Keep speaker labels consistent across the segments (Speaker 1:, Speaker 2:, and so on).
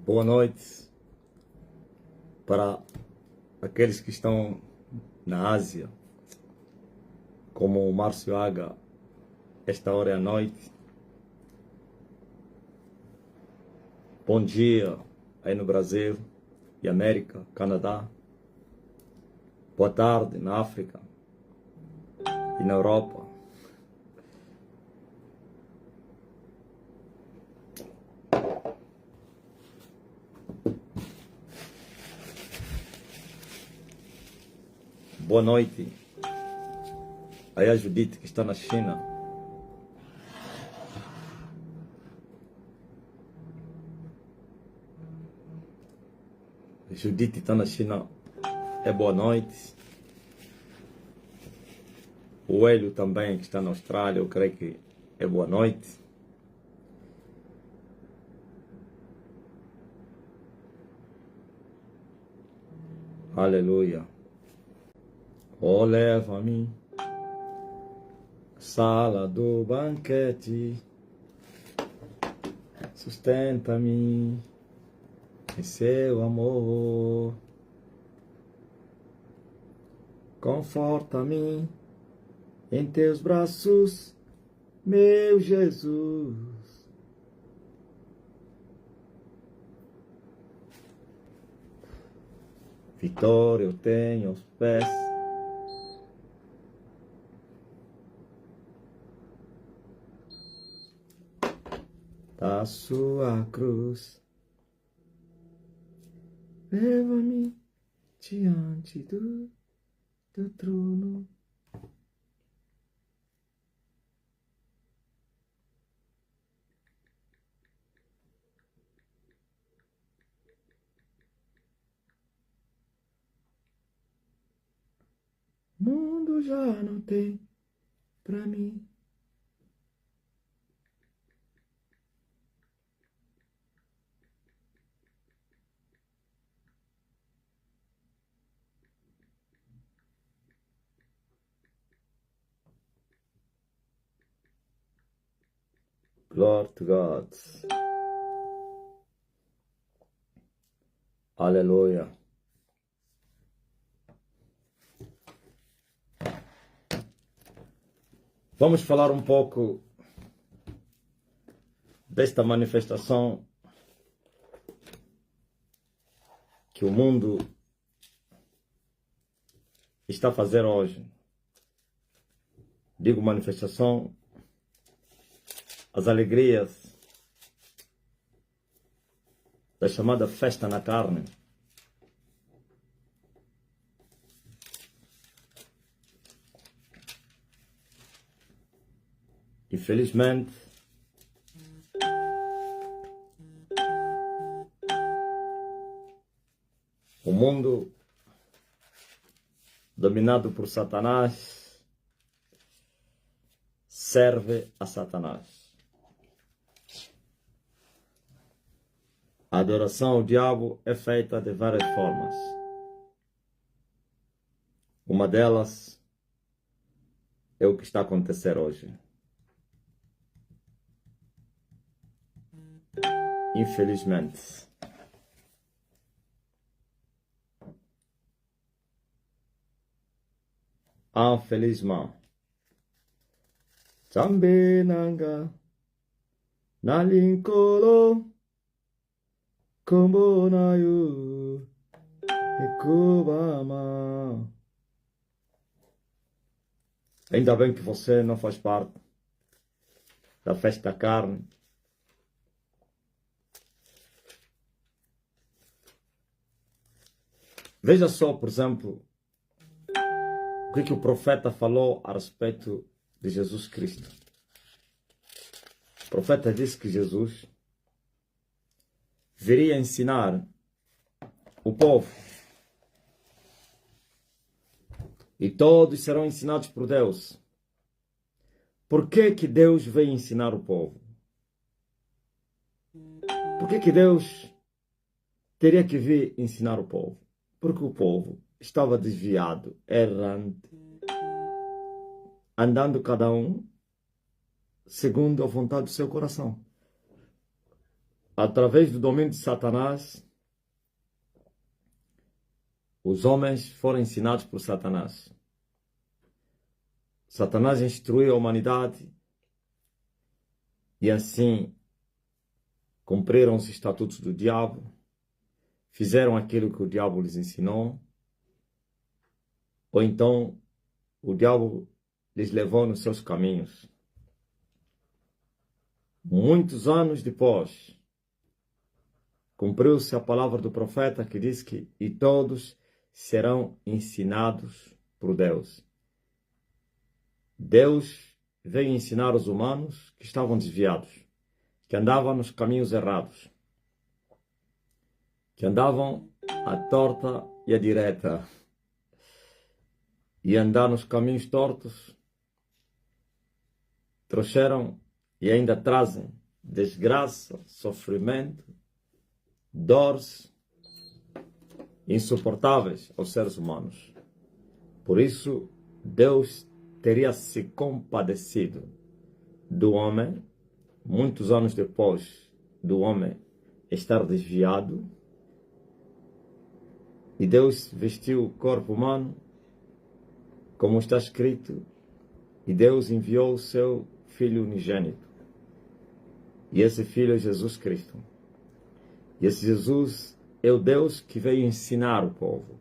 Speaker 1: Boa noite para aqueles que estão na Ásia, como o Márcio Aga, esta hora é a noite. Bom dia aí no Brasil e América, Canadá. Boa tarde na África e na Europa. Boa noite aí a Judite que está na China. Judite está na China, é boa noite. O Hélio também que está na Austrália, eu creio que é boa noite. Aleluia. Oh, leva-me à sala do banquete, sustenta-me em seu amor, conforta-me em teus braços, meu Jesus. Vitória eu tenho aos pés da sua cruz. Leva-me diante do trono. O mundo já não tem pra mim. Glory to God. Aleluia. Vamos falar um pouco desta manifestação que o mundo está a fazer hoje. Digo manifestação, as alegrias da chamada festa na carne. Infelizmente, o mundo dominado por Satanás serve a Satanás. A adoração ao diabo é feita de várias formas. Uma delas é o que está a acontecer hoje. Infelizmente. Infelizmente. Tambe nanga nalinkolo kombo nayu ekubama. Ainda bem que você não faz parte da festa da carne. Veja só, por exemplo, o que o profeta falou a respeito de Jesus Cristo. O profeta disse que Jesus viria ensinar o povo e todos serão ensinados por Deus. Por que Deus veio ensinar o povo? Por que Deus teria que vir ensinar o povo? Porque o povo estava desviado, errante, andando cada um segundo a vontade do seu coração. através do domínio de Satanás, os homens foram ensinados por Satanás. Satanás instruiu a humanidade e assim cumpriram os estatutos do diabo, fizeram aquilo que o diabo lhes ensinou, ou então o diabo lhes levou nos seus caminhos. Muitos anos depois, cumpriu-se a palavra do profeta que diz que e todos serão ensinados por Deus. Deus veio ensinar os humanos que estavam desviados, que andavam nos caminhos errados, que andavam à torta e à direta. E andar nos caminhos tortos trouxeram e ainda trazem desgraça, sofrimento, dores insuportáveis aos seres humanos. Por isso, Deus teria se compadecido do homem, muitos anos depois do homem estar desviado, e Deus vestiu o corpo humano, como está escrito, e Deus enviou o seu Filho unigênito. E esse Filho é Jesus Cristo. E esse Jesus é o Deus que veio ensinar o povo.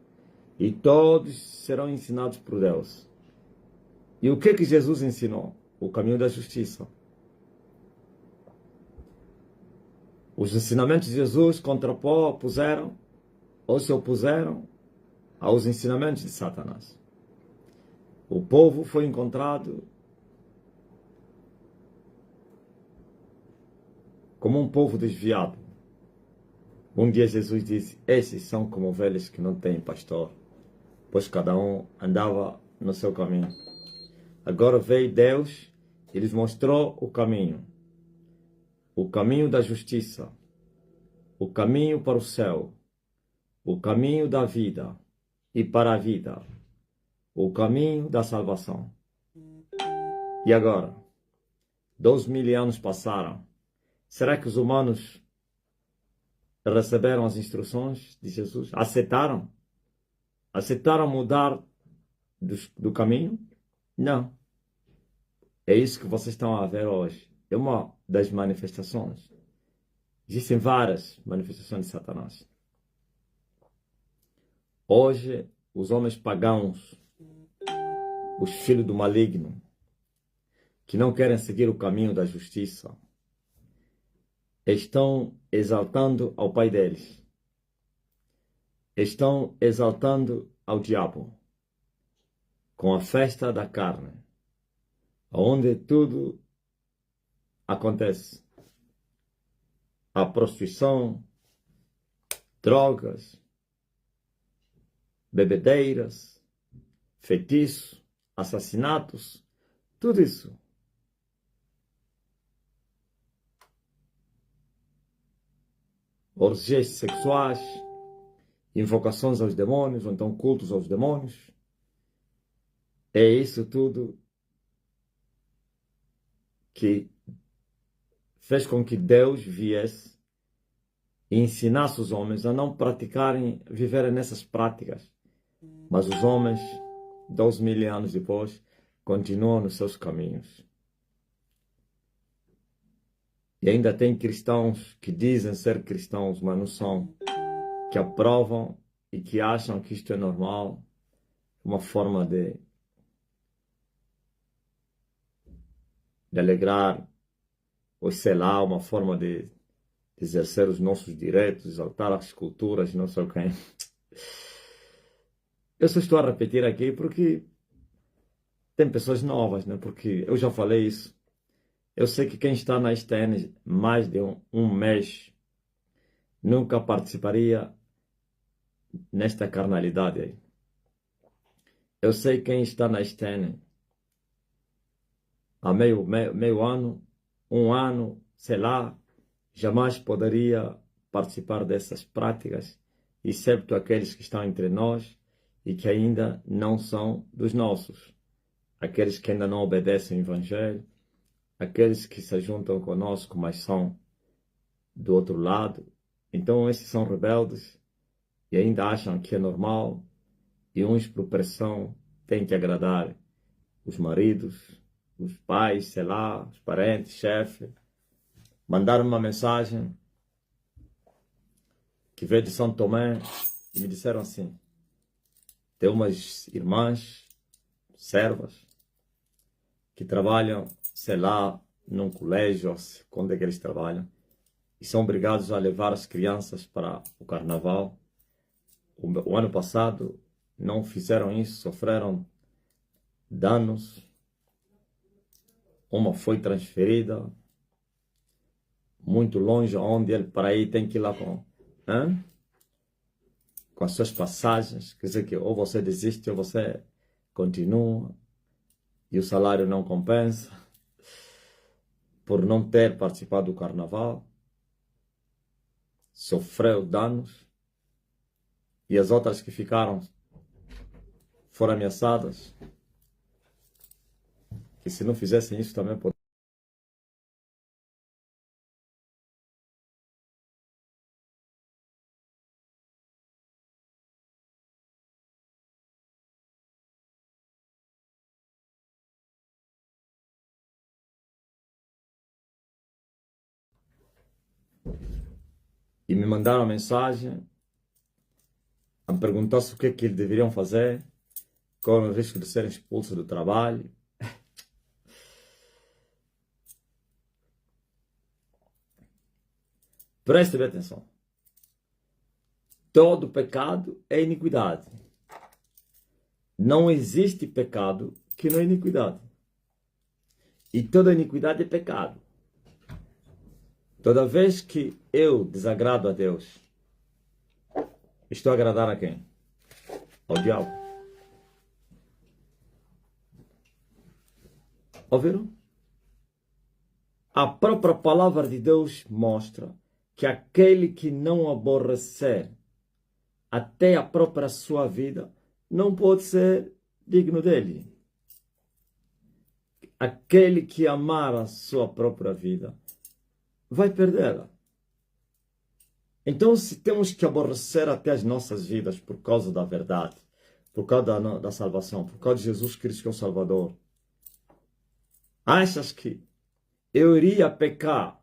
Speaker 1: E todos serão ensinados por Deus. E o que Jesus ensinou? O caminho da justiça. Os ensinamentos de Jesus contrapuseram ou se opuseram aos ensinamentos de Satanás. O povo foi encontrado como um povo desviado. Um dia Jesus disse: esses são como ovelhas que não têm pastor, pois cada um andava no seu caminho. Agora veio Deus e lhes mostrou o caminho da justiça, o caminho para o céu, o caminho da vida e para a vida, o caminho da salvação. E agora, 2000 anos passaram. Será que os humanos receberam as instruções de Jesus? Aceitaram? Aceitaram mudar do caminho? Não. É isso que vocês estão a ver hoje. É uma das manifestações. Existem várias manifestações de Satanás. Hoje, os homens pagãos, os filhos do maligno, que não querem seguir o caminho da justiça, estão exaltando ao pai deles. Estão exaltando ao diabo com a festa da carne, onde tudo acontece. A prostituição, drogas, bebedeiras, feitiço, assassinatos, tudo isso. Orgias sexuais, invocações aos demônios, ou então cultos aos demônios. É isso tudo que fez com que Deus viesse e ensinasse os homens a não praticarem, viverem nessas práticas. Mas os homens, 2000 anos depois, continuam nos seus caminhos. E ainda tem cristãos que dizem ser cristãos, mas não são, que aprovam e que acham que isto é normal, uma forma de alegrar, ou sei lá, uma forma de exercer os nossos direitos, exaltar as culturas, não sei o quê. Eu só estou a repetir aqui porque tem pessoas novas, né? Porque eu já falei isso. Eu sei que quem está na STN mais de um mês nunca participaria nesta carnalidade aí. Eu sei quem está na STN há meio ano, um ano, sei lá, jamais poderia participar dessas práticas, exceto aqueles que estão entre nós e que ainda não são dos nossos. Aqueles que ainda não obedecem o Evangelho, aqueles que se juntam conosco, mas são do outro lado. Então esses são rebeldes e ainda acham que é normal, e uns por pressão têm que agradar os maridos, os pais, sei lá, os parentes, chefe. Mandaram uma mensagem que veio de São Tomé e me disseram assim: tem umas irmãs servas que trabalham, sei lá, num colégio, onde é que eles trabalham, e são obrigados a levar as crianças para o carnaval. O ano passado não fizeram isso, sofreram danos. Uma foi transferida muito longe, onde ele para ir tem que ir lá com as suas passagens. Quer dizer que ou você desiste ou você continua, e o salário não compensa por não ter participado do carnaval. Sofreu danos. E as outras que ficaram foram ameaçadas que se não fizessem isso também poderiam. E me mandaram uma mensagem a perguntar se o que é que eles deveriam fazer, com o risco de serem expulsos do trabalho. Preste bem atenção. Todo pecado é iniquidade. Não existe pecado que não é iniquidade. E toda iniquidade é pecado. Toda vez que eu desagrado a Deus, estou a agradar a quem? Ao diabo. Ouviram? A própria palavra de Deus mostra que aquele que não aborrecer até a própria sua vida não pode ser digno dele. Aquele que amar a sua própria vida vai perdê-la. Então, se temos que aborrecer até as nossas vidas por causa da verdade, por causa da salvação, por causa de Jesus Cristo que é o Salvador, achas que eu iria pecar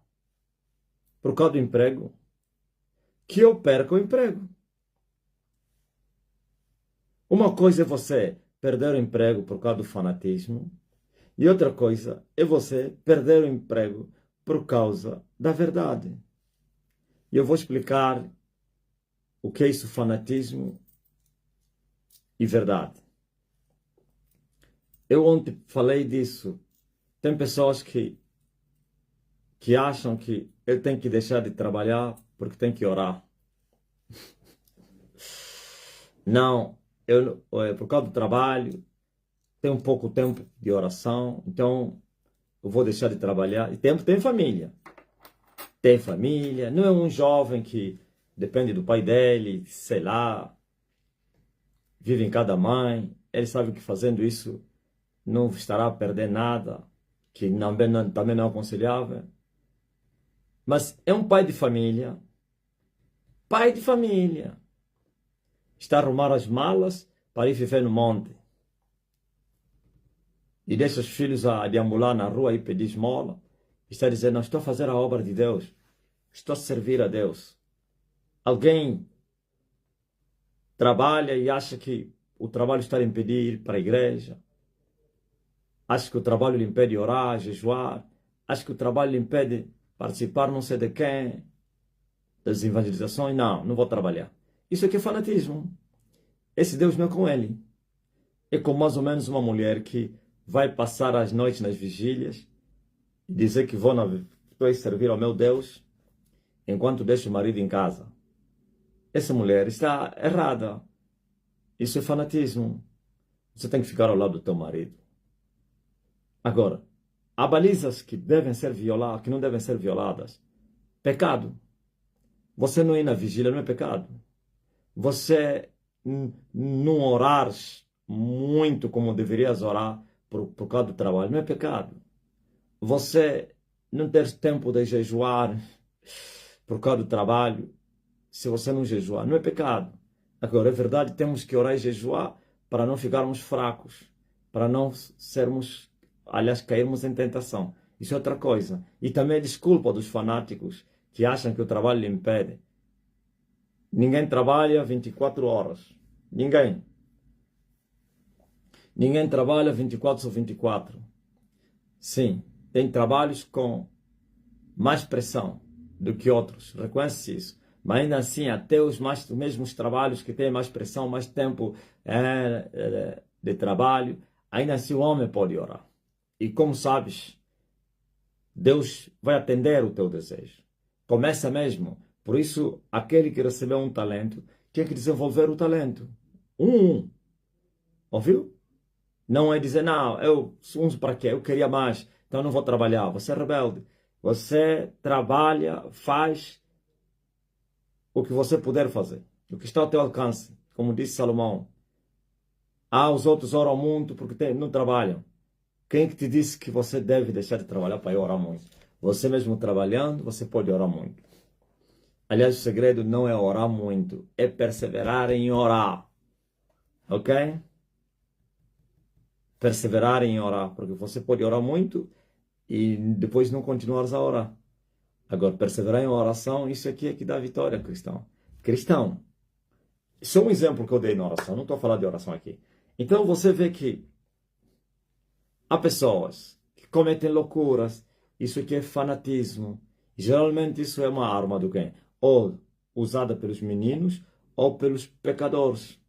Speaker 1: por causa do emprego? Que eu perca o emprego. Uma coisa é você perder o emprego por causa do fanatismo, e outra coisa é você perder o emprego por causa da verdade. E eu vou explicar o que é isso, fanatismo e verdade. Eu ontem falei disso. Tem pessoas que acham que ele tem que deixar de trabalhar porque tem que orar. Não, por causa do trabalho, tenho um pouco tempo de oração, então eu vou deixar de trabalhar. E tem família. Tem família, não é um jovem que depende do pai dele, sei lá, vive em cada mãe. Ele sabe que fazendo isso não estará a perder nada, que também não é aconselhável. Mas é um pai de família, está a arrumar as malas para ir viver no monte. E deixa os filhos a deambular na rua e pedir esmola. Está a dizer: não, estou a fazer a obra de Deus. Estou a servir a Deus. Alguém trabalha e acha que o trabalho está a impedir ir para a igreja. Acha que o trabalho lhe impede orar, jejuar. Acha que o trabalho lhe impede participar não sei de quem, das evangelizações. Não, não vou trabalhar. Isso aqui é fanatismo. Esse Deus não é com ele. É como mais ou menos uma mulher que vai passar as noites nas vigílias e dizer que vou servir ao meu Deus enquanto deixa o marido em casa. Essa mulher está errada. Isso é fanatismo. Você tem que ficar ao lado do teu marido. Agora, há balizas que devem ser violadas, que não devem ser violadas. Pecado. Você não ir na vigília não é pecado. Você não orar muito como deverias orar por causa do trabalho não é pecado. Você não ter tempo de jejuar por causa do trabalho, se você não jejuar, não é pecado. Agora, é verdade, temos que orar e jejuar para não ficarmos fracos, para não sermos, aliás, cairmos em tentação. Isso é outra coisa. E também desculpa dos fanáticos que acham que o trabalho lhe impede. Ninguém trabalha 24 horas. Ninguém. Ninguém trabalha 24 sobre 24. Sim, tem trabalhos com mais pressão do que outros. Reconhece isso. Mas ainda assim, até os mesmos trabalhos que têm mais pressão, mais tempo de trabalho, ainda assim o homem pode orar. E como sabes, Deus vai atender o teu desejo. Começa mesmo. Por isso, aquele que recebeu um talento, tem que desenvolver o talento. Ouviu? Não é dizer, não, eu uso para quê? Eu queria mais, então não vou trabalhar. Você é rebelde. Você trabalha, faz o que você puder fazer. O que está ao teu alcance. Como disse Salomão. Os outros oram muito porque não trabalham. Quem que te disse que você deve deixar de trabalhar para ir orar muito? Você mesmo trabalhando, você pode orar muito. Aliás, o segredo não é orar muito, é perseverar em orar. Ok? Perseverar em orar, porque você pode orar muito e depois não continuares a orar. Agora, perseverar em oração, isso aqui é que dá vitória, cristão. Cristão, isso é um exemplo que eu dei na oração, não estou a falar de oração aqui. Então você vê que há pessoas que cometem loucuras, isso aqui é fanatismo. Geralmente isso é uma arma do quem? Ou usada pelos meninos ou pelos pecadores,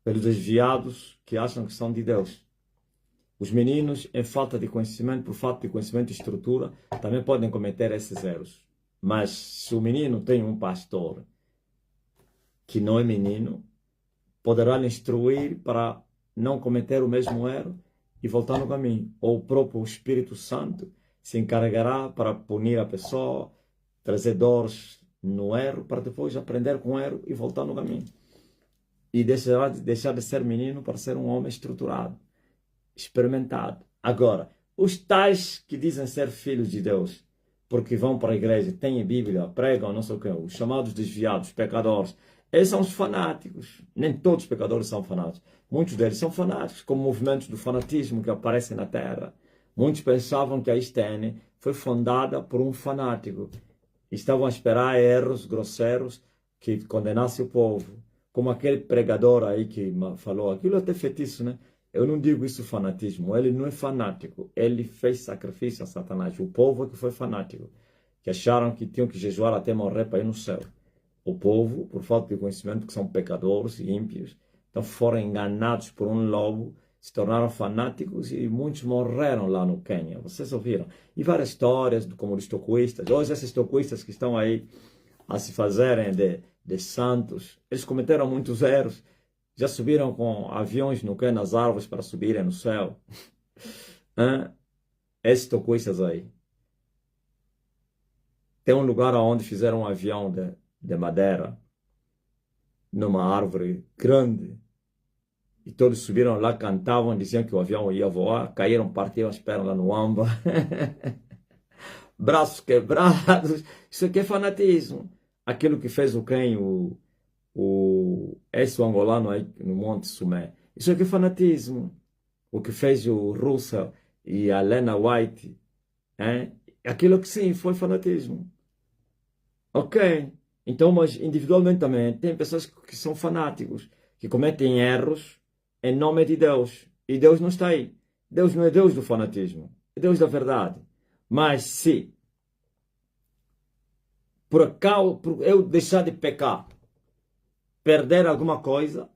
Speaker 1: pelos desviados que acham que são de Deus. Os meninos, em falta de conhecimento, por falta de conhecimento e estrutura, também podem cometer esses erros. Mas se o menino tem um pastor que não é menino, poderá lhe instruir para não cometer o mesmo erro e voltar no caminho. Ou o próprio Espírito Santo se encarregará para punir a pessoa, trazer dores no erro, para depois aprender com o erro e voltar no caminho. E deixar de ser menino para ser um homem estruturado, experimentado. Agora, os tais que dizem ser filhos de Deus, porque vão para a igreja, têm a Bíblia, pregam, não sei o que, os chamados desviados, pecadores, eles são os fanáticos. Nem todos os pecadores são fanáticos. Muitos deles são fanáticos, como movimentos do fanatismo que aparecem na Terra. Muitos pensavam que a ISTN foi fundada por um fanático. Estavam a esperar erros grosseiros que condenassem o povo. Como aquele pregador aí que falou, aquilo é até feitiço, né? Eu não digo isso fanatismo, ele não é fanático, ele fez sacrifício a Satanás. O povo é que foi fanático, que acharam que tinham que jejuar até morrer para ir no céu. O povo, por falta de conhecimento, que são pecadores e ímpios, então foram enganados por um lobo, se tornaram fanáticos e muitos morreram lá no Quênia. Vocês ouviram? E várias histórias como os tocoístas. Hoje esses tocoístas que estão aí a se fazerem de santos, eles cometeram muitos erros. Já subiram com aviões no que nas árvores para subirem no céu. Esses tocoístas aí. Tem um lugar onde fizeram um avião de madeira numa árvore grande. E todos subiram lá, cantavam, diziam que o avião ia voar. Caíram, partiram as pernas lá no amba. Braços quebrados. Isso aqui é fanatismo. Aquilo que fez o quem? Esse angolano aí no Monte Sumé. Isso aqui é fanatismo. O que fez o Russell e a Lena White. Aquilo que sim, foi fanatismo. Ok. Então, mas individualmente também tem pessoas que são fanáticos, que cometem erros em nome de Deus. E Deus não está aí. Deus não é Deus do fanatismo. É Deus da verdade. Mas se por acaso eu deixar de pecar, perder alguma coisa,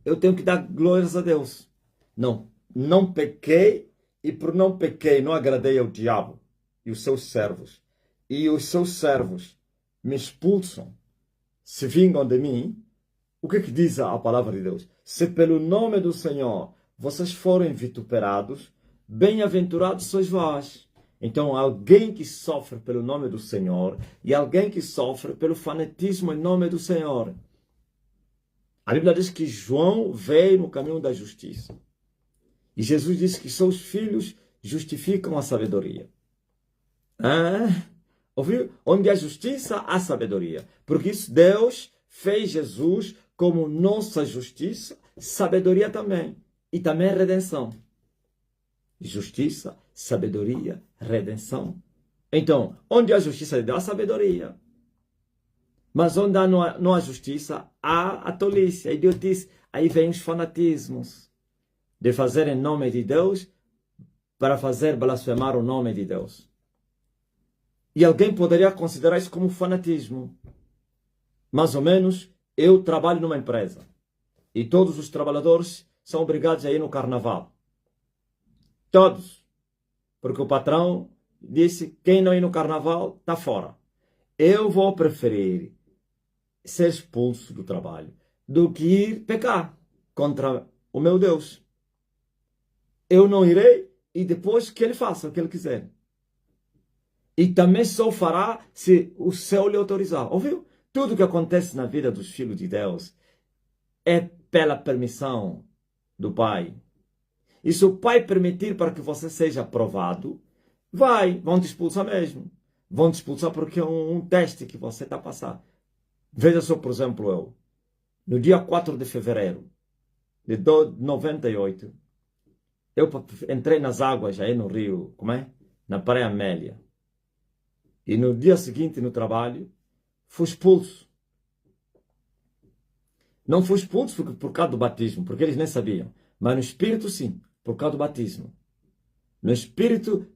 Speaker 1: eu tenho que dar glórias a Deus. Não pequei e por não pequei não agradei ao diabo e os seus servos. E os seus servos me expulsam, se vingam de mim. O que diz a palavra de Deus? Se pelo nome do Senhor vocês forem vituperados, bem-aventurados sois vós. Então, alguém que sofre pelo nome do Senhor e alguém que sofre pelo fanatismo em nome do Senhor. A Bíblia diz que João veio no caminho da justiça. E Jesus disse que seus filhos justificam a sabedoria. Ouviu? Onde há justiça, há sabedoria. Porque isso Deus fez Jesus como nossa justiça, sabedoria também. E também redenção. Justiça, sabedoria, redenção. Então, onde há justiça de Deus, há sabedoria. Mas onde não há justiça, há a tolice, a idiotice. Aí vem os fanatismos. De fazer em nome de Deus, para fazer blasfemar o nome de Deus. E alguém poderia considerar isso como fanatismo. Mais ou menos, eu trabalho numa empresa. E todos os trabalhadores são obrigados a ir no carnaval. Todos. Porque o patrão disse, quem não ir no carnaval, está fora. Eu vou preferir ser expulso do trabalho do que ir pecar contra o meu Deus. Eu não irei e depois que ele faça o que ele quiser. E também só fará se o céu lhe autorizar. Ouviu? Tudo que acontece na vida dos filhos de Deus é pela permissão do Pai. E se o Pai permitir para que você seja aprovado, vão te expulsar mesmo. Vão te expulsar porque é um teste que você está a passar. Veja só, por exemplo, eu. No dia 4 de fevereiro de 98, eu entrei nas águas aí no Rio, na Praia Amélia. E no dia seguinte, no trabalho, fui expulso. Não fui expulso por causa do batismo, porque eles nem sabiam. Mas no Espírito, sim, por causa do batismo. No Espírito,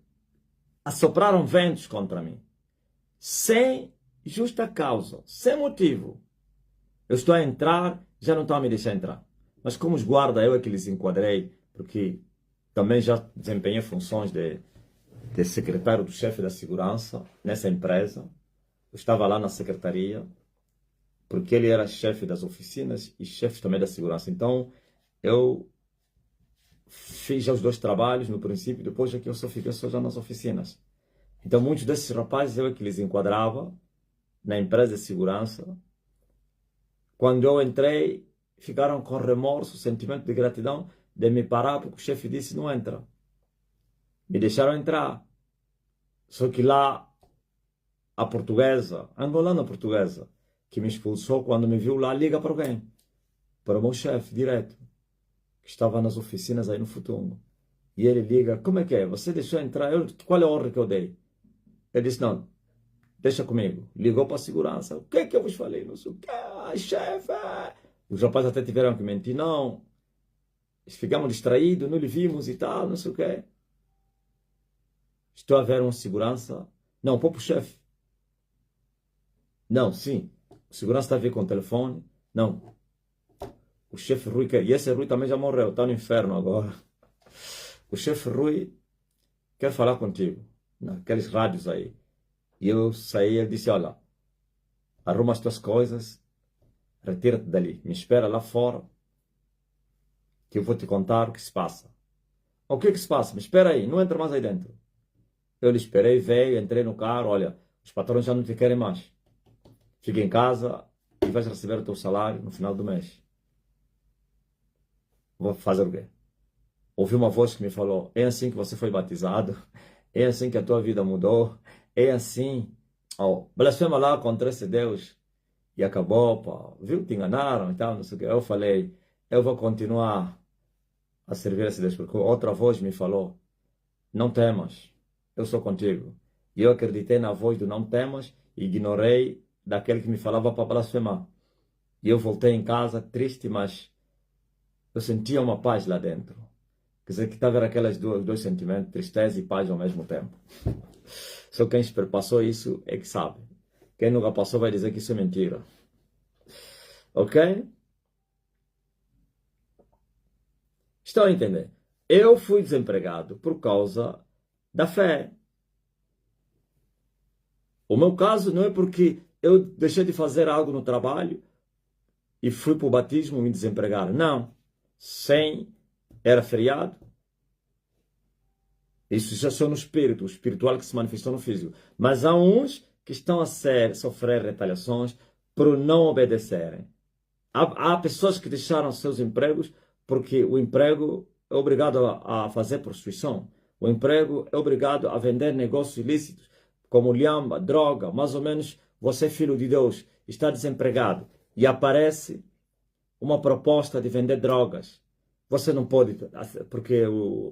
Speaker 1: assopraram ventos contra mim. Sem justa causa, sem motivo. Eu estou a entrar, já não estão a me deixar entrar. Mas como os guardas, eu é que lhes enquadrei, porque também já desempenhei funções de secretário do chefe da segurança nessa empresa. Eu estava lá na secretaria, porque ele era chefe das oficinas e chefe também da segurança. Então, eu fiz já os dois trabalhos no princípio, depois é que eu só fiquei só já nas oficinas. Então, muitos desses rapazes, eu é que lhes enquadrava na empresa de segurança. Quando eu entrei, ficaram com remorso, sentimento de gratidão, de me parar, porque o chefe disse, não entra. Me deixaram entrar. Só que lá, a portuguesa, a angolana portuguesa, que me expulsou, quando me viu lá, liga para alguém. Para o meu chefe, direto. Que estava nas oficinas aí no Futungo. E ele liga, como é que é? Você deixou entrar? Qual é a ordem que eu dei? Ele disse, não, deixa comigo. Ligou para a segurança. O que é que eu vos falei? Não sei o que, chefe. Os rapazes até tiveram que mentir. Não, ficamos distraídos, não lhe vimos e tal, não sei o que. Estou a ver uma segurança. Não, para o chefe. Não, sim. O segurança está a vir com o telefone. Não. O chefe Rui quer. E esse Rui também já morreu. Está no inferno agora. O chefe Rui quer falar contigo. Naqueles rádios aí. E eu saí e ele disse, olha, arruma as tuas coisas. Retira-te dali. Me espera lá fora. Que eu vou te contar o que se passa. O que se passa? Me espera aí. Não entra mais aí dentro. Eu lhe esperei, veio, entrei no carro. Olha, os patrões já não te querem mais. Fica em casa e vais receber o teu salário no final do mês. Vou fazer o quê? Ouvi uma voz que me falou, é assim que você foi batizado, é assim que a tua vida mudou, é assim. Oh, blasfema lá contra esse Deus. E acabou, pá. Viu? Te enganaram e tal, não sei o quê. Eu falei, eu vou continuar a servir esse Deus, porque outra voz me falou, não temas, eu sou contigo. E eu acreditei na voz do não temas e ignorei daquele que me falava para blasfemar. E eu voltei em casa triste, mas eu sentia uma paz lá dentro. Quer dizer, que estava aqueles dois sentimentos, tristeza e paz ao mesmo tempo. Só quem passou isso é que sabe. Quem nunca passou vai dizer que isso é mentira. Ok? Estão a entender? Eu fui desempregado por causa da fé. O meu caso não é porque eu deixei de fazer algo no trabalho e fui para o batismo e me desempregaram. Não. Era feriado. Isso já só no espírito, o espiritual que se manifestou no físico. Mas há uns que estão a sofrer retaliações por não obedecerem. Há pessoas que deixaram seus empregos porque o emprego é obrigado a fazer prostituição. O emprego é obrigado a vender negócios ilícitos. como lhamba, droga, mais ou menos você é filho de Deus, está desempregado e aparece uma proposta de vender drogas. Você não pode, porque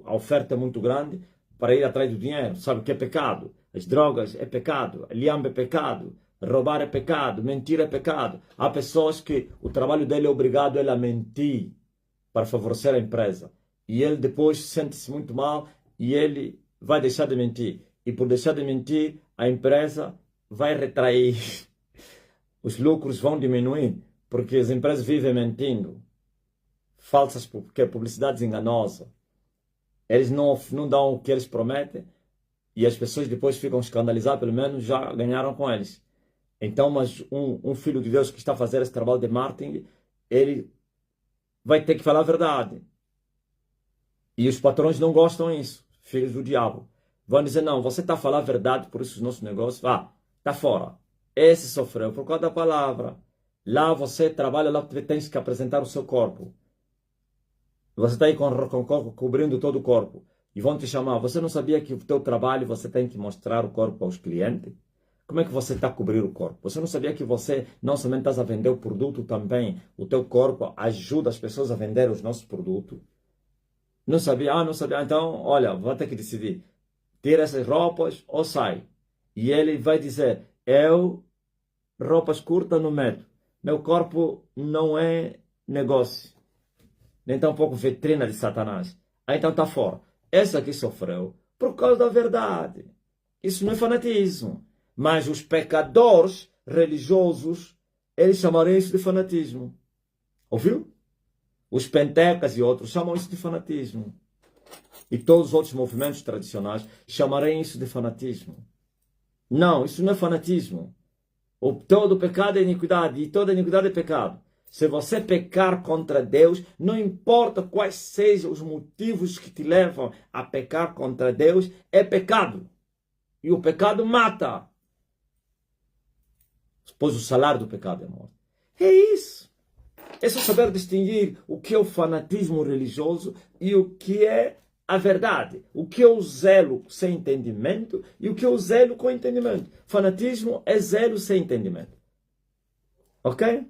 Speaker 1: a oferta é muito grande para ir atrás do dinheiro. Sabe o que é pecado? As drogas é pecado, lhamba é pecado, roubar é pecado, mentir é pecado. Há pessoas que o trabalho dele é obrigado a mentir para favorecer a empresa. E ele depois sente-se muito mal e ele vai deixar de mentir. E por deixar de mentir, a empresa vai retrair. Os lucros vão diminuir, porque as empresas vivem mentindo. Falsas, porque publicidade enganosa. Eles não dão o que eles prometem e as pessoas depois ficam escandalizadas, pelo menos já ganharam com eles. Então, mas um filho de Deus que está a fazer esse trabalho de marketing, ele vai ter que falar a verdade. E os patrões não gostam disso, filhos do diabo. Vão dizer, não, você está a falar a verdade, por isso os nossos negócios, está fora. Esse sofreu por causa da palavra. Lá você trabalha, lá você tem que apresentar o seu corpo. Você está aí com o corpo cobrindo todo o corpo. E vão te chamar. Você não sabia que o teu trabalho você tem que mostrar o corpo aos clientes? Como é que você está a cobrir o corpo? Você não sabia que você não somente está a vender o produto também, o teu corpo ajuda as pessoas a vender os nossos produtos? Não sabia? Não sabia. Então, olha, vai ter que decidir. Tira essas roupas ou sai. E ele vai dizer, roupas curtas não meto. Meu corpo não é negócio. Nem tampouco vitrina de Satanás. Aí então está fora. Essa aqui sofreu por causa da verdade. Isso não é fanatismo. Mas os pecadores religiosos, eles chamariam isso de fanatismo. Ouviu? Os pentecas e outros chamam isso de fanatismo. E todos os outros movimentos tradicionais chamariam isso de fanatismo. Não, isso não é fanatismo. Todo pecado é iniquidade e toda iniquidade é pecado. Se você pecar contra Deus, não importa quais sejam os motivos que te levam a pecar contra Deus, é pecado. E o pecado mata. Pois o salário do pecado é a morte. É isso. É só saber distinguir o que é o fanatismo religioso e o que é a verdade. O que é o zelo sem entendimento e o que é o zelo com entendimento. Fanatismo é zelo sem entendimento. Ok?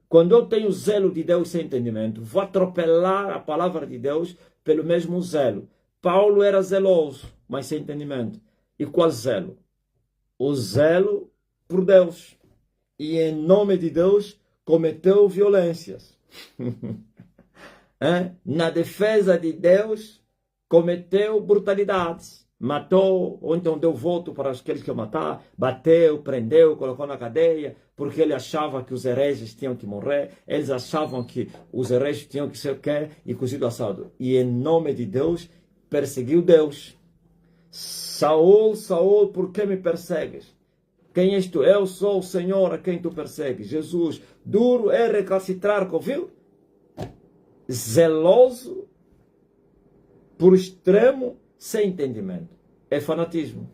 Speaker 1: Quando eu tenho zelo de Deus sem entendimento, vou atropelar a palavra de Deus pelo mesmo zelo. Paulo era zeloso, mas sem entendimento. E qual zelo? O zelo por Deus. E em nome de Deus cometeu violências. Na defesa de Deus cometeu brutalidades. Matou, ou então deu voto para aqueles que iam matar, bateu, prendeu, colocou na cadeia, porque ele achava que os hereges tinham que morrer, eles achavam que os hereges tinham que ser o quê? E cozido assado. E em nome de Deus, perseguiu Deus. Saul, Saul, por que me persegues? Quem és tu? Eu sou o Senhor a quem tu persegues. Jesus, duro é recalcitrar, ouviu? Zeloso, por extremo, sem entendimento. É fanatismo.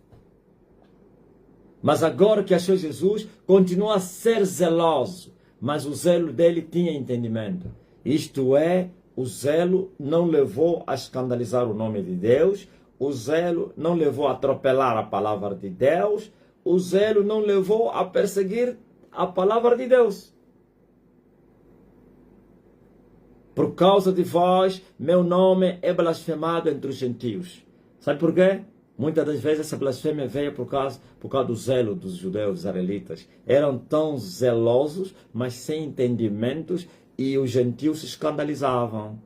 Speaker 1: Mas agora que achou Jesus, continua a ser zeloso. Mas o zelo dele tinha entendimento. Isto é, o zelo não levou a escandalizar o nome de Deus. O zelo não levou a atropelar a palavra de Deus. O zelo não levou a perseguir a palavra de Deus. Por causa de vós, meu nome é blasfemado entre os gentios. Sabe por quê? Muitas das vezes essa blasfêmia veio por causa do zelo dos judeus israelitas. Eram tão zelosos, mas sem entendimentos, e os gentios se escandalizavam,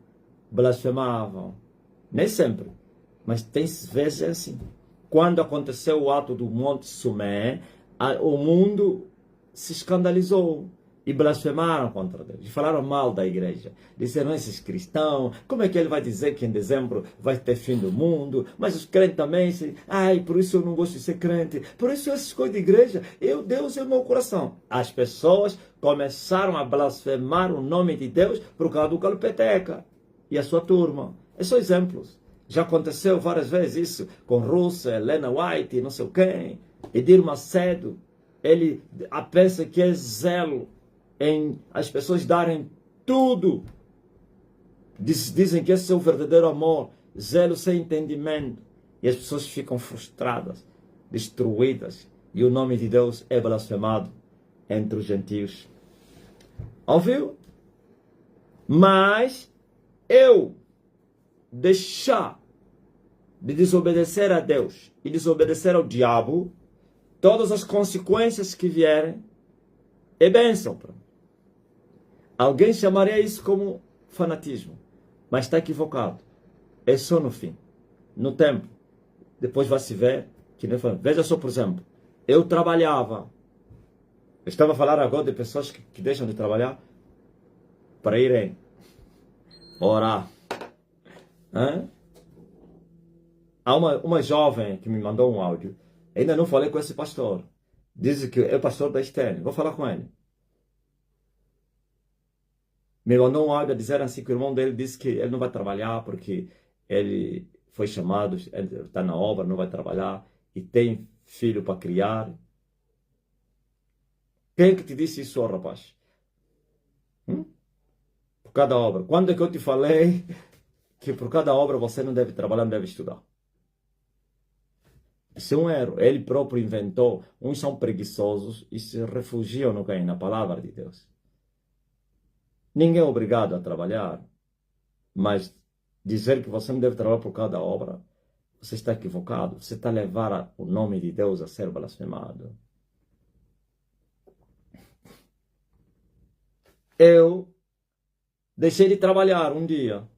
Speaker 1: blasfemavam. Nem sempre, mas tem vezes assim. Quando aconteceu o ato do Monte Sumé, o mundo se escandalizou e blasfemaram contra Deus. E falaram mal da igreja. Disseram, esses cristãos, como é que ele vai dizer que em dezembro vai ter fim do mundo? Mas os crentes também, por isso eu não gosto de ser crente. Por isso essas coisas de igreja, Deus é o meu coração. As pessoas começaram a blasfemar o nome de Deus por causa do Calpeteca e a sua turma. Esses são exemplos. Já aconteceu várias vezes isso com Russa, Helena White, não sei quem, Edir Macedo. Ele pensa que é zelo em as pessoas darem tudo. Dizem que esse é o verdadeiro amor. Zelo sem entendimento. E as pessoas ficam frustradas. destruídas e o nome de Deus é blasfemado entre os gentios. Ouviu? Mas eu deixar de desobedecer a Deus e desobedecer ao diabo, todas as consequências que vierem é bênção para mim. Alguém chamaria isso como fanatismo, mas está equivocado. É só no fim, no tempo. Depois vai se ver que não foi. Veja só, por exemplo, eu trabalhava. Eu estava a falar agora de pessoas que deixam de trabalhar para irem orar. Hã? Há uma jovem que me mandou um áudio. Ainda não falei com esse pastor. Diz que é o pastor da Estelle. Vou falar com ele. Me mandou um áudio a dizer assim que o irmão dele disse que ele não vai trabalhar porque ele foi chamado, ele está na obra, não vai trabalhar e tem filho para criar. Quem é que te disse isso, rapaz? Por cada obra. Quando é que eu te falei que por cada obra você não deve trabalhar, não deve estudar? Isso é um erro. Ele próprio inventou. Uns são preguiçosos e se refugiam na palavra de Deus. Ninguém é obrigado a trabalhar, mas dizer que você não deve trabalhar por cada obra, você está equivocado. Você está a levar o nome de Deus a ser blasfemado. Eu deixei de trabalhar um dia.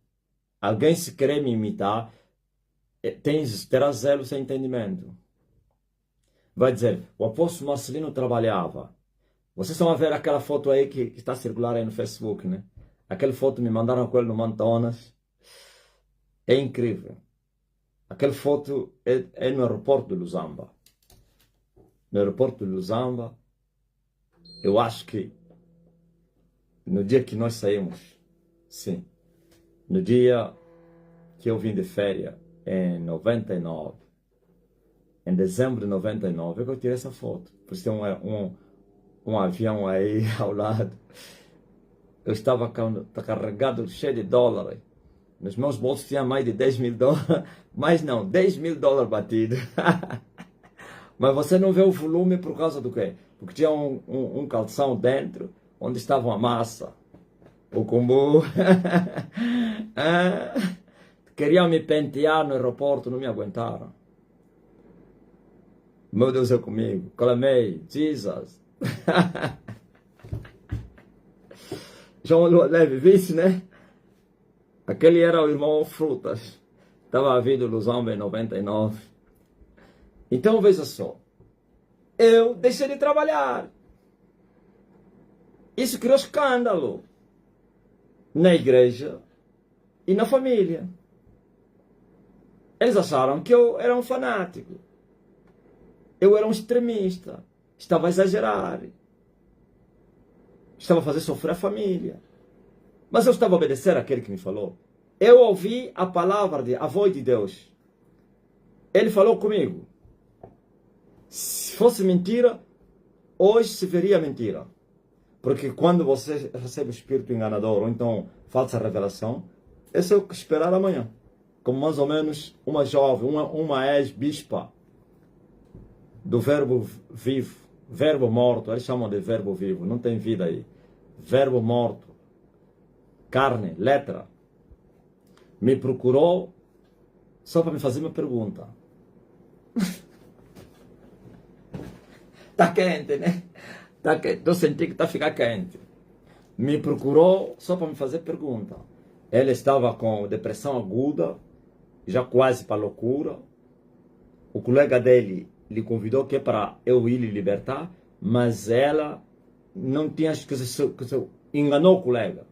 Speaker 1: Alguém se querer me imitar, terá zelo sem entendimento. Vai dizer, o apóstolo Marcelino trabalhava. Vocês estão a ver aquela foto aí que está a circular aí no Facebook, né? Aquela foto me mandaram com ele no Mantonas. É incrível. Aquela foto é no aeroporto de Lusamba. No aeroporto de Lusamba, eu acho que no dia que nós saímos, sim, no dia que eu vim de férias, em 99, em dezembro de 99, eu tirei essa foto. Por isso tem um avião aí ao lado. Eu estava carregado, cheio de dólares. Nos meus bolsos tinha mais de 10 mil dólares. Mas não, 10 mil dólares batidos. Mas você não vê o volume por causa do quê? Porque tinha um calção dentro, onde estava a massa. O combo. Queriam me pentear no aeroporto, não me aguentaram. Meu Deus é comigo. Clamei, Jesus. João Leve, vice, né? Aquele era o irmão Frutas. Estava vindo Lusamba em 99. Então veja só. Eu deixei de trabalhar. Isso criou escândalo na igreja e na família. Eles acharam que eu era um fanático. Eu era um extremista. Estava a exagerar. Estava a fazer sofrer a família. Mas eu estava a obedecer àquele que me falou. Eu ouvi a palavra, a voz de Deus. Ele falou comigo. Se fosse mentira, hoje se veria mentira. Porque quando você recebe o espírito enganador, ou então falsa revelação, esse é o que esperar amanhã. Como mais ou menos uma jovem, uma ex-bispa do verbo vivo, verbo morto, eles chamam de verbo vivo, não tem vida aí. Verbo morto, carne, letra, me procurou só para me fazer uma pergunta. Tá quente, né? Tá quente. Estou sentindo que está a ficar quente. Me procurou só para me fazer pergunta. Ela estava com depressão aguda, já quase para loucura. O colega dele lhe convidou que é para eu ir lhe libertar, mas ela não tinha, enganou o colega.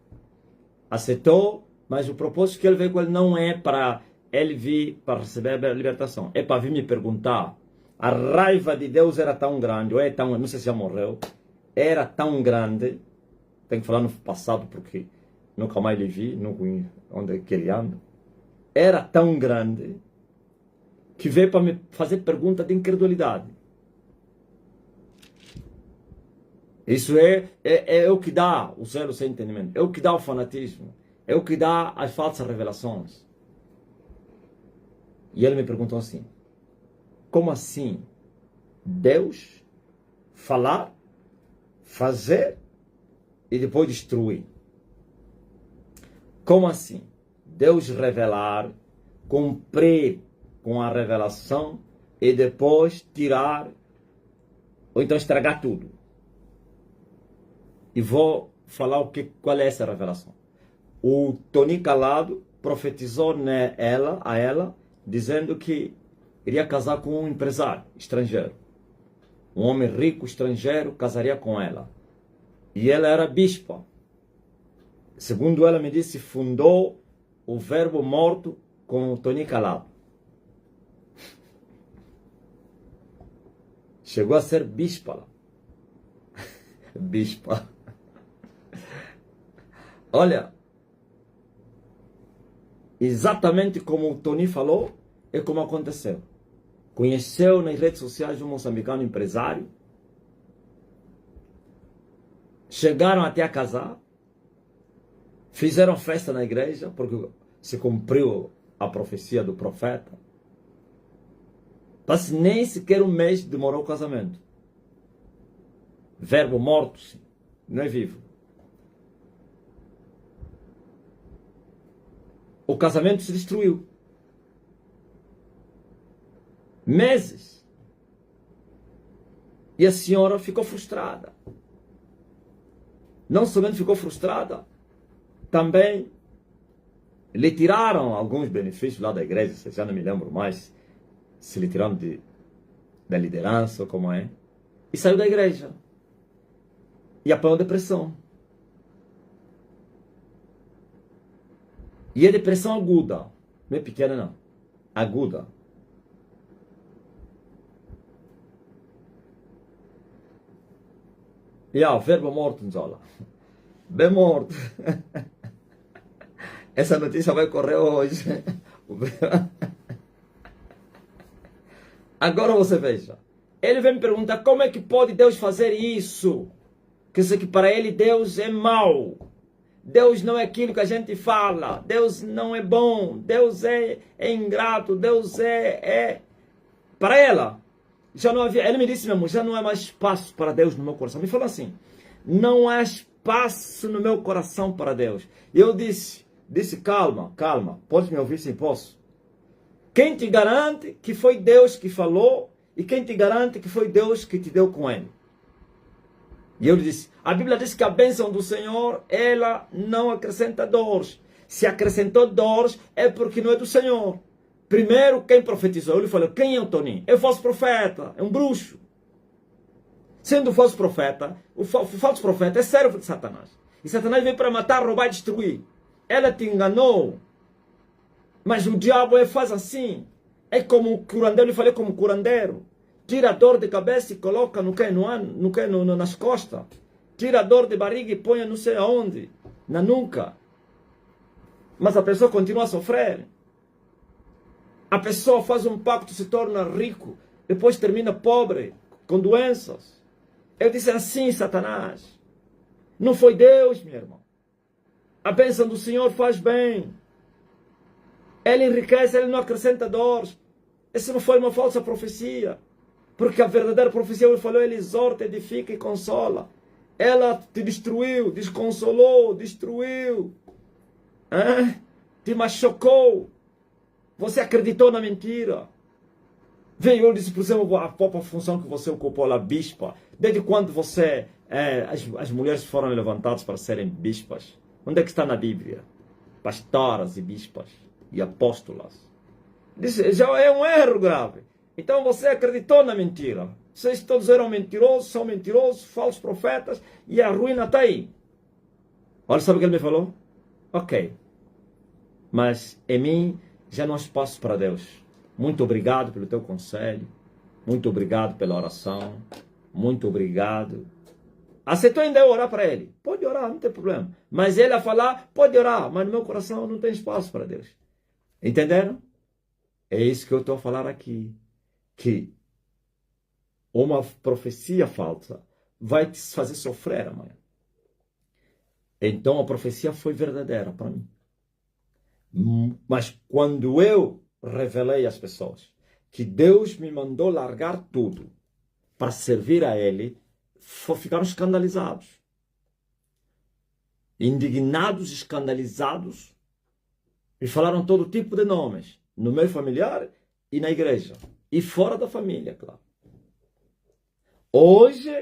Speaker 1: Aceitou, mas o propósito que ele veio com ele não é para ele vir para receber a libertação, é para vir me perguntar. A raiva de Deus era tão grande, ou é tão, não sei se já morreu, era tão grande, tenho que falar no passado porque nunca mais lhe vi, não conheço onde é que ele anda, era tão grande que veio para me fazer pergunta de incredulidade. Isso é o que dá o zelo sem entendimento, é o que dá o fanatismo, é o que dá as falsas revelações. E ele me perguntou assim, como assim Deus falar, fazer e depois destruir. Como assim? Deus revelar, cumprir com a revelação e depois tirar ou então estragar tudo. E vou falar qual é essa revelação. O Tony Calado profetizou a ela, dizendo que iria casar com um empresário estrangeiro. Um homem rico estrangeiro casaria com ela. E ela era bispa. Segundo ela me disse, fundou o Verbo Morto com o Tony Calado. Chegou a ser bispa lá. Bispa. Olha, exatamente como o Tony falou, é como aconteceu. Conheceu nas redes sociais um moçambicano empresário. Chegaram até a casar. Fizeram festa na igreja, porque se cumpriu a profecia do profeta. Mas nem sequer um mês demorou o casamento. Verbo morto, sim. Não é vivo. O casamento se destruiu. Meses. E a senhora ficou frustrada. Não somente ficou frustrada, também lhe tiraram alguns benefícios lá da igreja, já não me lembro mais se lhe tiraram da liderança ou como é, e saiu da igreja. E apanhou depressão. E é depressão aguda, não é pequena não, aguda. E o verbo morto, Nzola. Bem morto. Essa notícia vai correr hoje. Agora você veja. Ele vem me perguntar como é que pode Deus fazer isso. Quer dizer que para ele Deus é mau. Deus não é aquilo que a gente fala. Deus não é bom. Deus é ingrato. Deus é... Para ela, já não havia... Ele me disse mesmo, já não há mais espaço para Deus no meu coração. Me falou assim, não há espaço no meu coração para Deus. E eu disse, calma, pode me ouvir? Sim, posso. Quem te garante que foi Deus que falou e quem te garante que foi Deus que te deu com ele? E eu lhe disse, a Bíblia diz que a bênção do Senhor, ela não acrescenta dores. Se acrescentou dores, é porque não é do Senhor. Primeiro, quem profetizou? Eu lhe falei, quem é o Toninho? É o falso profeta, é um bruxo. Sendo o falso profeta, o falso profeta é servo de Satanás. E Satanás veio para matar, roubar e destruir. Ela te enganou. Mas o diabo faz assim. É como o curandeiro, eu falei como curandeiro. Tira a dor de cabeça e coloca nas costas. Tira a dor de barriga e põe não sei aonde. Na nuca. Mas a pessoa continua a sofrer. A pessoa faz um pacto, se torna rico. Depois termina pobre, com doenças. Eu disse assim, Satanás. Não foi Deus, meu irmão. A bênção do Senhor faz bem. Ele enriquece, ele não acrescenta dores. Isso não foi uma falsa profecia. Porque a verdadeira profecia, ele falou, ele exorta, edifica e consola. Ela te destruiu, desconsolou, destruiu. Te machucou. Você acreditou na mentira. Veio, eu disse, por exemplo, a própria função que você ocupou lá, bispa. Desde quando você, as mulheres foram levantadas para serem bispas? Onde é que está na Bíblia? Pastoras e bispas e apóstolas. Disse, já é um erro grave. Então você acreditou na mentira. Vocês todos eram mentirosos, são mentirosos, falsos profetas, e a ruína está aí. Olha, sabe o que ele me falou? Ok. Mas em mim já não há espaço para Deus. Muito obrigado pelo teu conselho. Muito obrigado pela oração. Muito obrigado. Aceitou ainda eu orar para ele? Pode orar, não tem problema. Mas ele a falar, pode orar, mas no meu coração não tem espaço para Deus. Entenderam? É isso que eu estou a falar aqui. Que uma profecia falsa vai te fazer sofrer amanhã. Então a profecia foi verdadeira para mim. Mas quando eu revelei às pessoas que Deus me mandou largar tudo, para servir a ele, ficaram escandalizados. Indignados, escandalizados, e falaram todo tipo de nomes, no meio familiar e na igreja, e fora da família, claro. Hoje,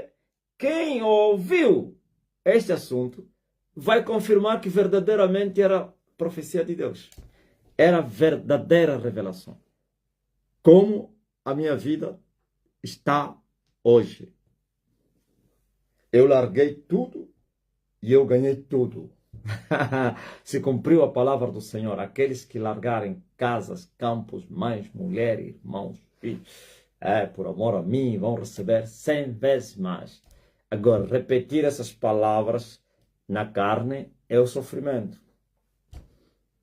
Speaker 1: quem ouviu este assunto vai confirmar que verdadeiramente era profecia de Deus. Era verdadeira revelação. Como a minha vida está hoje. Eu larguei tudo e eu ganhei tudo. Se cumpriu a palavra do Senhor. Aqueles que largarem casas, campos, mães, mulheres, irmãos, filhos, por amor a mim, vão receber 100 vezes mais. Agora, repetir essas palavras na carne é o sofrimento.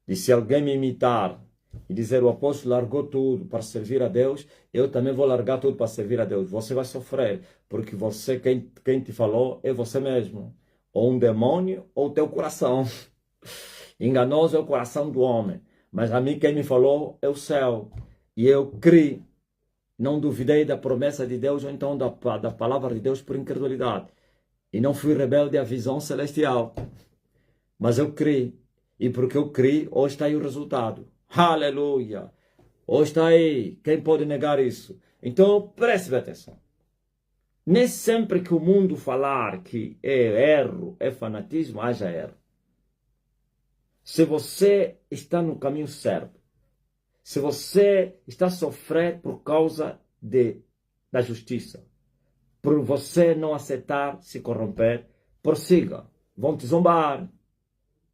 Speaker 1: E se alguém me imitar e dizer o apóstolo largou tudo para servir a Deus, eu também vou largar tudo para servir a Deus. Você vai sofrer, porque você, quem te falou é você mesmo. Ou um demônio, ou o teu coração. Enganoso é o coração do homem. Mas a mim quem me falou é o céu. E eu criei. Não duvidei da promessa de Deus, ou então da palavra de Deus por incredulidade. E não fui rebelde à visão celestial. Mas eu criei. E porque eu criei, hoje está aí o resultado. Aleluia! Hoje está aí. Quem pode negar isso? Então, preste atenção. Nem sempre que o mundo falar que é erro, é fanatismo, haja erro. Se você está no caminho certo, se você está sofrendo por causa da justiça, por você não aceitar se corromper, prossiga. Vão te zombar.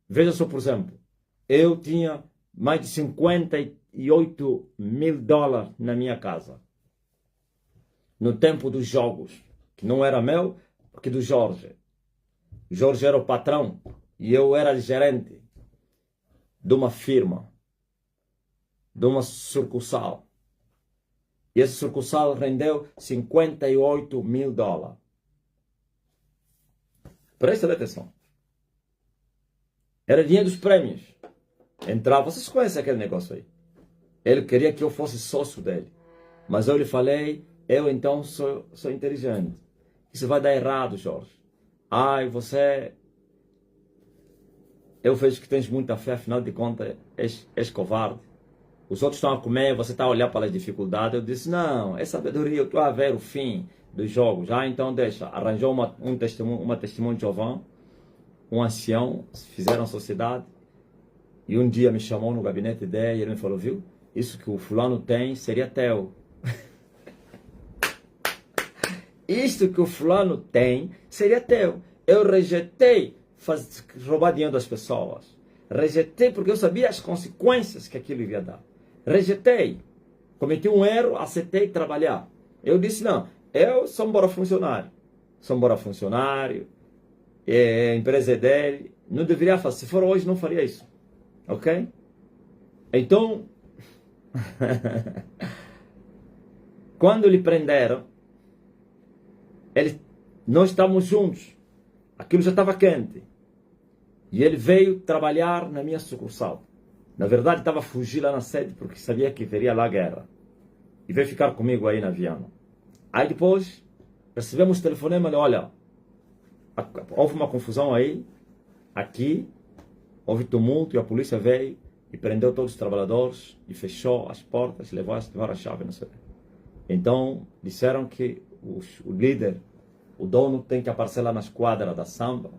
Speaker 1: Veja só, por exemplo, eu tinha mais de 58 mil dólares na minha casa. No tempo dos jogos, que não era meu, porque do Jorge. Jorge era o patrão e eu era gerente de uma firma, de uma sucursal. E essa sucursal rendeu 58 mil dólares. Presta atenção. Era dinheiro dos prêmios. Entrava, vocês conhecem aquele negócio aí. Ele queria que eu fosse sócio dele. Mas eu lhe falei, eu então sou inteligente. Isso vai dar errado, Jorge. Ai, eu vejo que tens muita fé, afinal de contas, és covarde. Os outros estão a comer, você está a olhar para as dificuldades. Eu disse, não, é sabedoria, eu estou a ver o fim dos jogos. Então deixa. Arranjou uma testemunha de Jeová, um ancião, fizeram sociedade. E um dia me chamou no gabinete dele e ele me falou, viu, isso que o fulano tem seria teu. Isto que o fulano tem seria teu. Eu rejeitei roubar dinheiro das pessoas. Rejeitei porque eu sabia as consequências que aquilo iria dar. Rejeitei. Cometi um erro, aceitei trabalhar. Eu disse, não, eu sou um bora funcionário. Sou um bora funcionário. A empresa é dele. Não deveria fazer. Se for hoje, não faria isso. Ok? Então, quando lhe prenderam, nós estávamos juntos. Aquilo já estava quente. E ele veio trabalhar na minha sucursal. Na verdade, estava a fugir lá na sede porque sabia que teria lá guerra. E veio ficar comigo aí na Viana. Aí depois, recebemos o telefonema. Olha, houve uma confusão aí. Aqui, houve tumulto e a polícia veio e prendeu todos os trabalhadores e fechou as portas, levaram a chave, não sei. Então, disseram que o líder, o dono, tem que aparecer lá na esquadra da samba,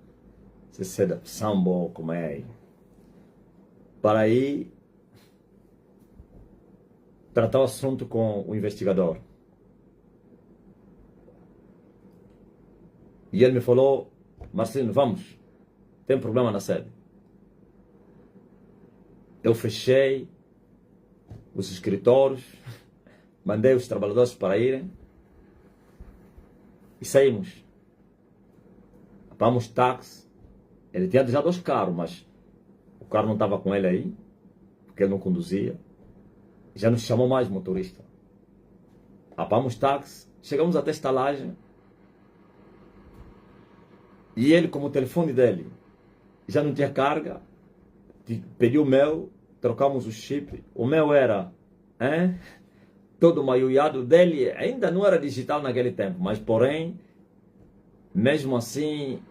Speaker 1: se é da samba ou como é aí, para ir tratar o assunto com o investigador. E ele me falou, Marcelino, vamos, tem problema na sede. Eu fechei os escritórios, mandei os trabalhadores para irem e saímos. Pagamos táxi. Ele tinha já 2 carros, mas o carro não estava com ele aí, porque ele não conduzia. Já nos chamou mais motorista. Pagamos táxi, chegamos até a estalagem. E ele, como o telefone dele já não tinha carga, pediu o meu, trocamos o chip. O meu era todo o maiuiado dele ainda não era digital naquele tempo, mas porém, mesmo assim,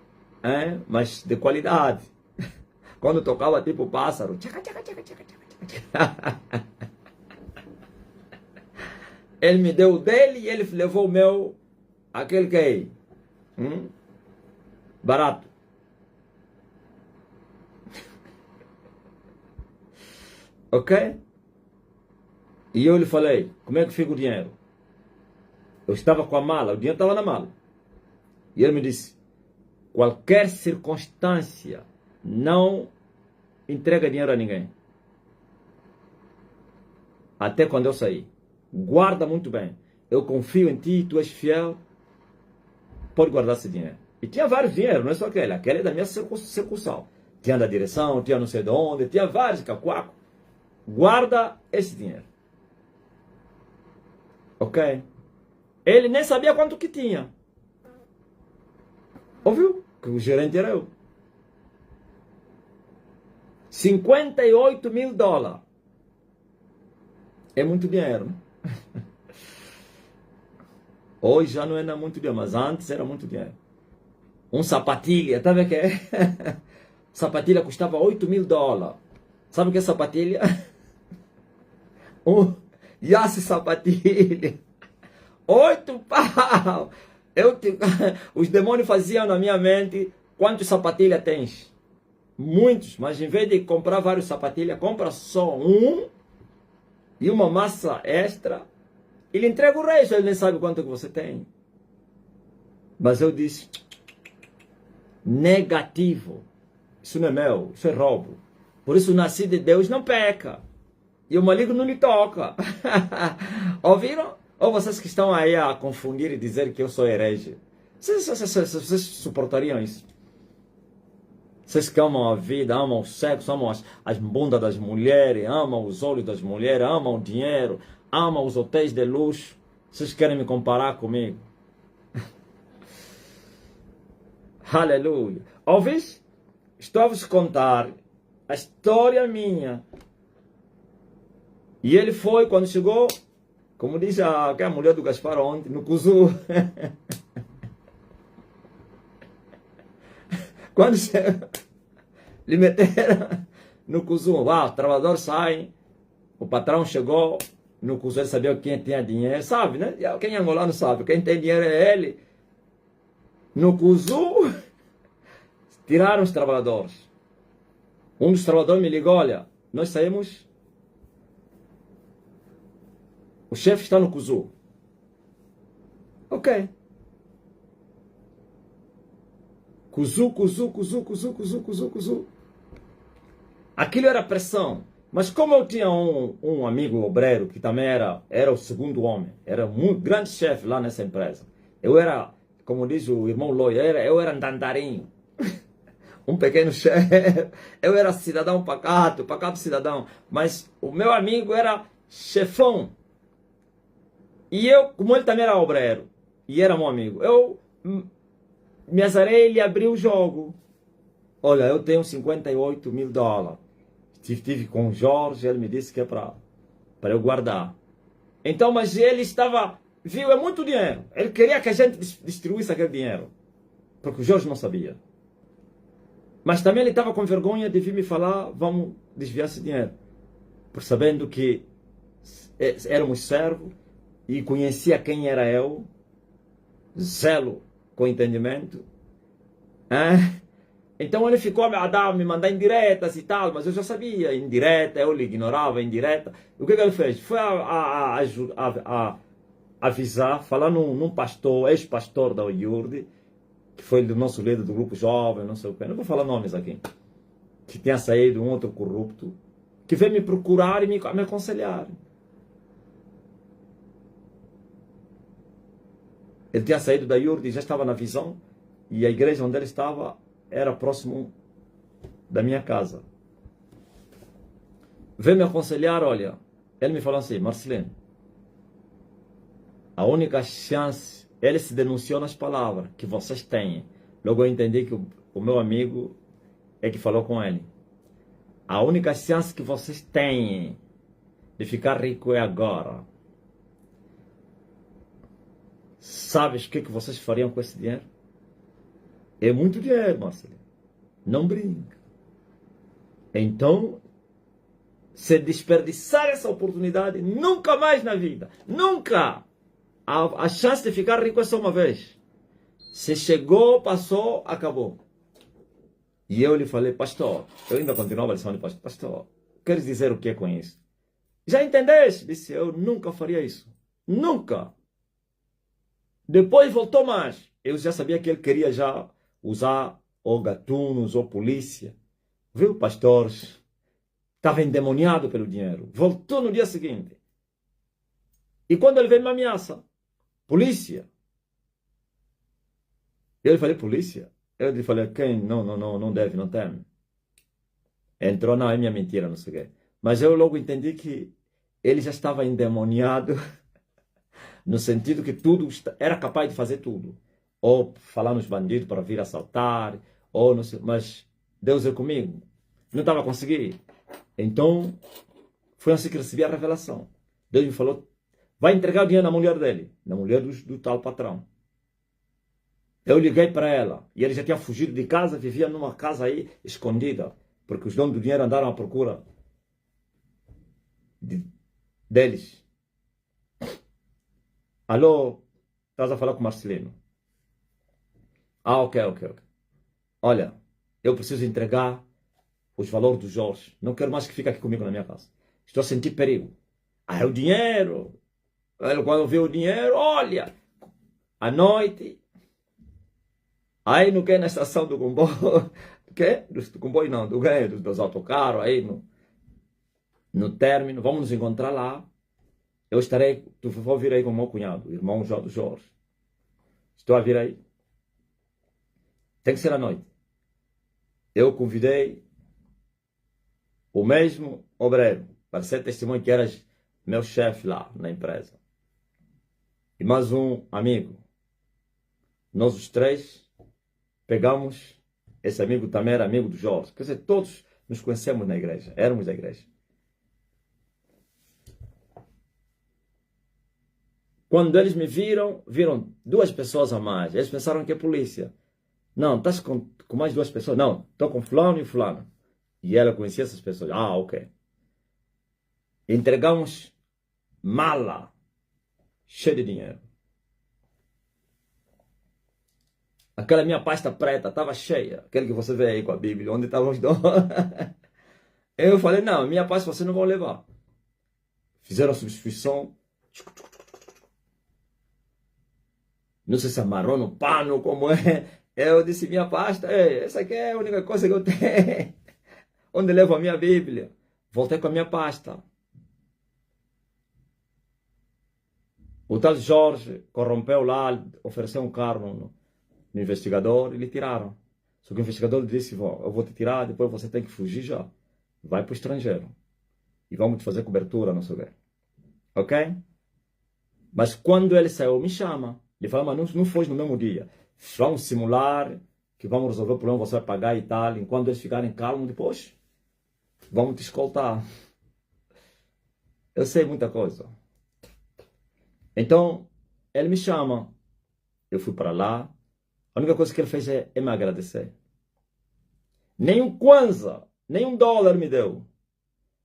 Speaker 1: mas de qualidade. Quando tocava tipo pássaro, tchaca, tchaca, tchaca, tchaca, tchaca, tchaca. Ele me deu o dele e ele levou o meu, aquele que é barato. Ok? E eu lhe falei, como é que fica o dinheiro? Eu estava com a mala, o dinheiro estava na mala. E ele me disse, qualquer circunstância, não entrega dinheiro a ninguém. Até quando eu sair. Guarda muito bem. Eu confio em ti, tu és fiel. Pode guardar esse dinheiro. E tinha vários dinheiros, não é só aquele. Aquele é da minha circunstância. Tinha da direção, tinha não sei de onde, tinha vários cacuacos. Guarda esse dinheiro. Ok? Ele nem sabia quanto que tinha. Ouviu? Que o gerente era eu. 58 mil dólares. É muito dinheiro, né? Hoje já não é muito dinheiro, mas antes era muito dinheiro. Um sapatilha, tá vendo que é? Sapatilha custava 8 mil dólares. Sabe o que é sapatilha? Yasse sapatilha. 8 pau. Os demônios faziam na minha mente, quantos sapatilhas tens? Muitos, mas em vez de comprar vários sapatilhas, compra só um e uma massa extra. Ele entrega o resto, ele nem sabe quanto que você tem. Mas eu disse, negativo. Isso não é meu, isso é roubo. Por isso o nascido de Deus não peca. E o maligno não lhe toca. Ouviram? Ou vocês que estão aí a confundir e dizer que eu sou herege. Vocês suportariam isso? Vocês que amam a vida, amam o sexo, amam as bundas das mulheres, amam os olhos das mulheres, amam o dinheiro, amam os hotéis de luxo. Vocês querem me comparar comigo? Aleluia. Ouvis? Estou a vos contar a história minha. E ele foi, quando chegou, como diz a mulher do Gaspar ontem, no Cuzu. Quando lhe meteram no Cuzu, o trabalhador sai, o patrão chegou, no Cuzu ele sabia quem tinha dinheiro, sabe, né? Quem é angolano sabe, quem tem dinheiro é ele. No Cuzu, tiraram os trabalhadores. Um dos trabalhadores me ligou, olha, nós saímos, o chefe está no Cuzu. Ok. Cuzu. Aquilo era pressão. Mas como eu tinha um amigo obreiro que também era o segundo homem, era um grande chefe lá nessa empresa. Eu era, como diz o irmão Loi, eu era andarinho. Um pequeno chefe. Eu era cidadão pacato cidadão. Mas o meu amigo era chefão. E eu, como ele também era obreiro, e era meu amigo, eu me azarei, ele abriu o jogo. Olha, eu tenho 58 mil dólares. Estive com o Jorge, ele me disse que é para eu guardar. Então, mas ele estava, viu, é muito dinheiro. Ele queria que a gente distribuísse aquele dinheiro. Porque o Jorge não sabia. Mas também ele estava com vergonha de vir me falar, vamos desviar esse dinheiro. Por sabendo que éramos servos e conhecia quem era eu, zelo com entendimento. Então ele ficou a me mandar indiretas e tal, mas eu já sabia, indireta, eu lhe ignorava, indireta. O que ele fez? Foi a avisar, falar num pastor, ex-pastor da IURD, que foi do nosso líder do grupo jovem, não sei o que, não vou falar nomes aqui, que tinha saído um outro corrupto, que veio me procurar e me aconselhar. Ele tinha saído da IURD e já estava na visão, e a igreja onde ele estava era próximo da minha casa. Veio me aconselhar, olha, ele me falou assim, Marcelino, a única chance, ele se denunciou nas palavras que vocês têm. Logo eu entendi que o meu amigo é que falou com ele. A única chance que vocês têm de ficar rico é agora. Sabes o que vocês fariam com esse dinheiro? É muito dinheiro, Marcelino. Não brinca. Então, se desperdiçar essa oportunidade, nunca mais na vida. Nunca! A chance de ficar rico é só uma vez. Se chegou, passou, acabou. E eu lhe falei, pastor, eu ainda continuava a lição de pastor. Pastor, queres dizer o que é com isso? Já entendeste? Disse, eu nunca faria isso. Nunca. Depois voltou mais. Eu já sabia que ele queria já usar ou gatunos ou polícia. Viu, pastores? Estava endemoniado pelo dinheiro. Voltou no dia seguinte. E quando ele veio me ameaça, polícia. Eu lhe falei, polícia? Eu lhe falei, quem? Não deve, não teme. Entrou, não, é minha mentira, não sei o quê. Mas eu logo entendi que ele já estava endemoniado, no sentido que tudo era capaz de fazer tudo. Ou falar nos bandidos para vir assaltar, ou não sei, mas Deus é comigo. Não estava a conseguir. Então, foi assim que recebi a revelação. Deus me falou, vai entregar o dinheiro na mulher dele, na mulher do tal patrão. Eu liguei para ela, e ele já tinha fugido de casa, vivia numa casa aí, escondida, porque os donos do dinheiro andaram à procura deles. Alô, estás a falar com o Marcelino? Ah, ok. Olha, eu preciso entregar os valores do Jorge. Não quero mais que fique aqui comigo na minha casa. Estou a sentir perigo. Ah, é o dinheiro. Ele, quando vê o dinheiro, olha, à noite, aí não quer na estação do comboio, do comboio não, dos autocarros, aí no término, vamos nos encontrar lá. Eu estarei, tu vou vir aí com o meu cunhado, irmão do Jorge. Estou a vir aí. Tem que ser à noite. Eu convidei o mesmo obreiro para ser testemunho que eras meu chefe lá na empresa. E mais um amigo. Nós os três pegamos, esse amigo também era amigo do Jorge. Quer dizer, todos nos conhecemos na igreja, éramos da igreja. Quando eles me viram duas pessoas a mais. Eles pensaram que é polícia. Não, estás com mais duas pessoas? Não, estou com fulano e fulano. E ela conhecia essas pessoas. Ah, ok. Entregamos mala cheia de dinheiro. Aquela minha pasta preta estava cheia. Aquele que você vê aí com a Bíblia, onde estavam os dons. Eu falei, não, minha pasta vocês não vão levar. Fizeram a substituição. Não sei se amarrou no pano, como é. Eu disse, minha pasta, essa aqui é a única coisa que eu tenho. Onde levo a minha Bíblia? Voltei com a minha pasta. O tal Jorge corrompeu lá, ofereceu um carro no investigador e lhe tiraram. Só que o investigador disse, eu vou te tirar, depois você tem que fugir já. Vai para o estrangeiro. E vamos te fazer cobertura, não sei o quê. Ok? Mas quando ele saiu, me chama. Ele falou, mas não foi no mesmo dia. Vamos simular que vamos resolver o problema, você vai pagar e tal. Enquanto eles ficarem calmos, depois vamos te escoltar. Eu sei muita coisa. Então, ele me chama. Eu fui para lá. A única coisa que ele fez é me agradecer. Nem um kwanza, nem um dólar me deu.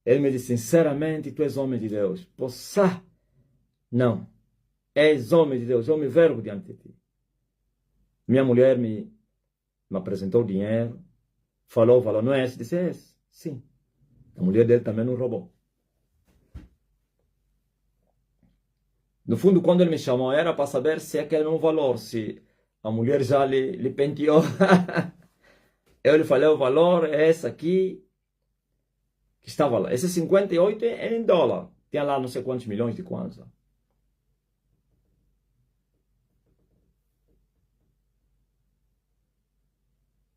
Speaker 1: Ele me disse, sinceramente, tu és homem de Deus. Poxa, não. És homem de Deus, eu me vergo diante de ti. Minha mulher me apresentou o dinheiro, falou, não é esse? Disse, é esse. Sim. A mulher dele também não roubou. No fundo, quando ele me chamou, era para saber se aquele não valor, se a mulher já lhe penteou. Eu lhe falei, o valor é esse aqui, que estava lá. Esse 58 é em dólar. Tinha lá não sei quantos milhões de kwanza.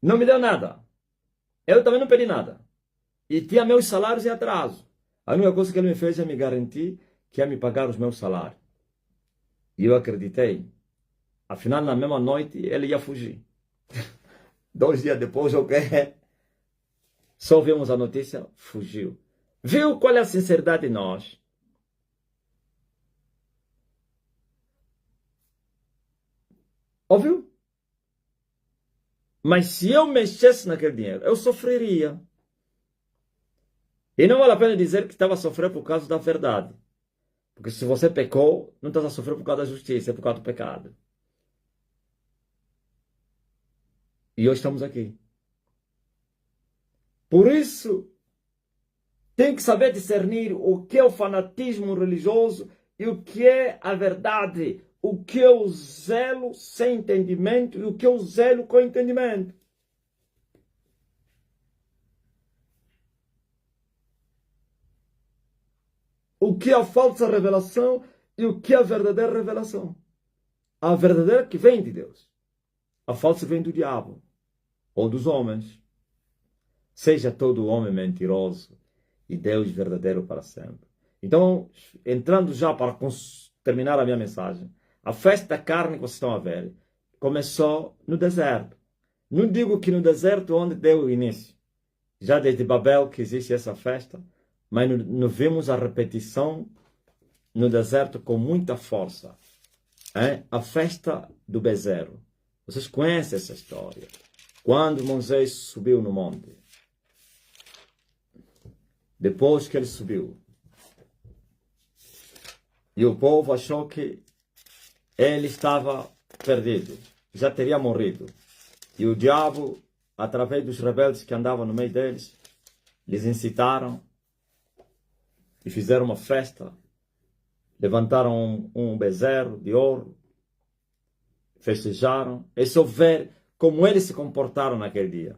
Speaker 1: Não me deu nada. Eu também não pedi nada. E tinha meus salários em atraso. A única coisa que ele me fez é me garantir que ia me pagar os meus salários. E eu acreditei. Afinal, na mesma noite, ele ia fugir. 2 dias depois, ok? Só vimos a notícia, fugiu. Viu qual é a sinceridade de nós? Óbvio? Mas se eu mexesse naquele dinheiro, eu sofreria. E não vale a pena dizer que estava a sofrer por causa da verdade. Porque se você pecou, não está a sofrer por causa da justiça, é por causa do pecado. E hoje estamos aqui. Por isso, tem que saber discernir o que é o fanatismo religioso e o que é a verdade. O que é o zelo sem entendimento e o que é o zelo com entendimento. O que é a falsa revelação e o que é a verdadeira revelação. A verdadeira que vem de Deus. A falsa vem do diabo ou dos homens. Seja todo homem mentiroso e Deus verdadeiro para sempre. Então, entrando já para terminar a minha mensagem, a festa da carne que vocês estão a ver começou no deserto. Não digo que no deserto onde deu o início. Já desde Babel que existe essa festa, mas não vemos a repetição no deserto com muita força. A festa do bezerro. Vocês conhecem essa história. Quando Moisés subiu no monte. Depois que ele subiu. E o povo achou que ele estava perdido. Já teria morrido. E o diabo, através dos rebeldes que andavam no meio deles, lhes incitaram e fizeram uma festa. Levantaram um bezerro de ouro. Festejaram. É só ver como eles se comportaram naquele dia.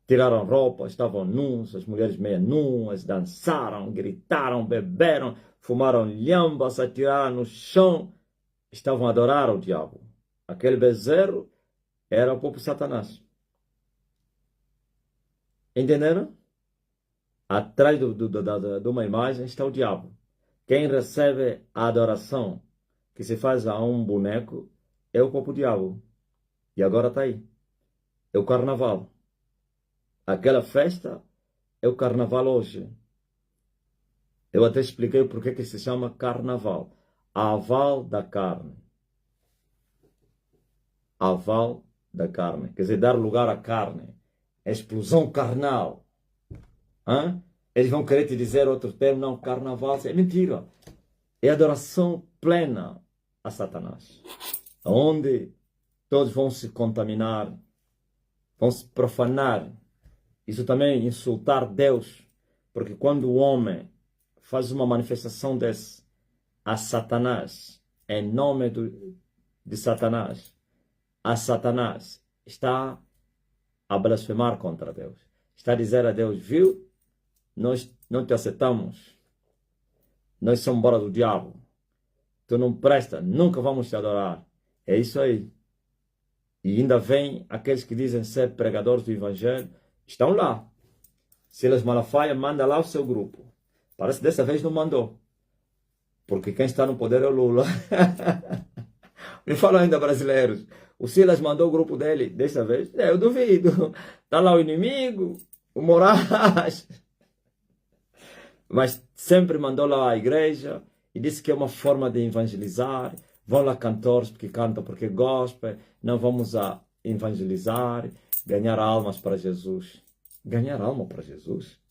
Speaker 1: Tiraram roupa, estavam nus, as mulheres meia nuas, dançaram, gritaram, beberam, fumaram lhambas, atiraram no chão. Estavam a adorar o diabo. Aquele bezerro era o próprio Satanás. Entenderam? Atrás de uma imagem está o diabo. Quem recebe a adoração que se faz a um boneco é o próprio diabo. E agora está aí. É o carnaval. Aquela festa é o carnaval hoje. Eu até expliquei por que se chama carnaval. Aval da carne. Aval da carne. Quer dizer, dar lugar à carne. A explosão carnal. Eles vão querer te dizer outro termo. Não, carnaval. É mentira. É adoração plena a Satanás. Onde todos vão se contaminar. Vão se profanar. Isso também é insultar Deus. Porque quando o homem faz uma manifestação desse a Satanás, em nome de Satanás, a Satanás está a blasfemar contra Deus. Está a dizer a Deus, viu? Nós não te aceitamos. Nós somos embora do diabo. Tu não presta, nunca vamos te adorar. É isso aí. E ainda vem aqueles que dizem ser pregadores do Evangelho, estão lá. Silas Malafaia manda lá o seu grupo. Parece que dessa vez não mandou. Porque quem está no poder é o Lula. Me falam ainda brasileiros. O Silas mandou o grupo dele dessa vez? Eu duvido. Está lá o inimigo, o Moraes. Mas sempre mandou lá a igreja e disse que é uma forma de evangelizar. Vão lá cantores porque cantam, porque gospel. Não vamos a evangelizar, ganhar almas para Jesus. Ganhar alma para Jesus?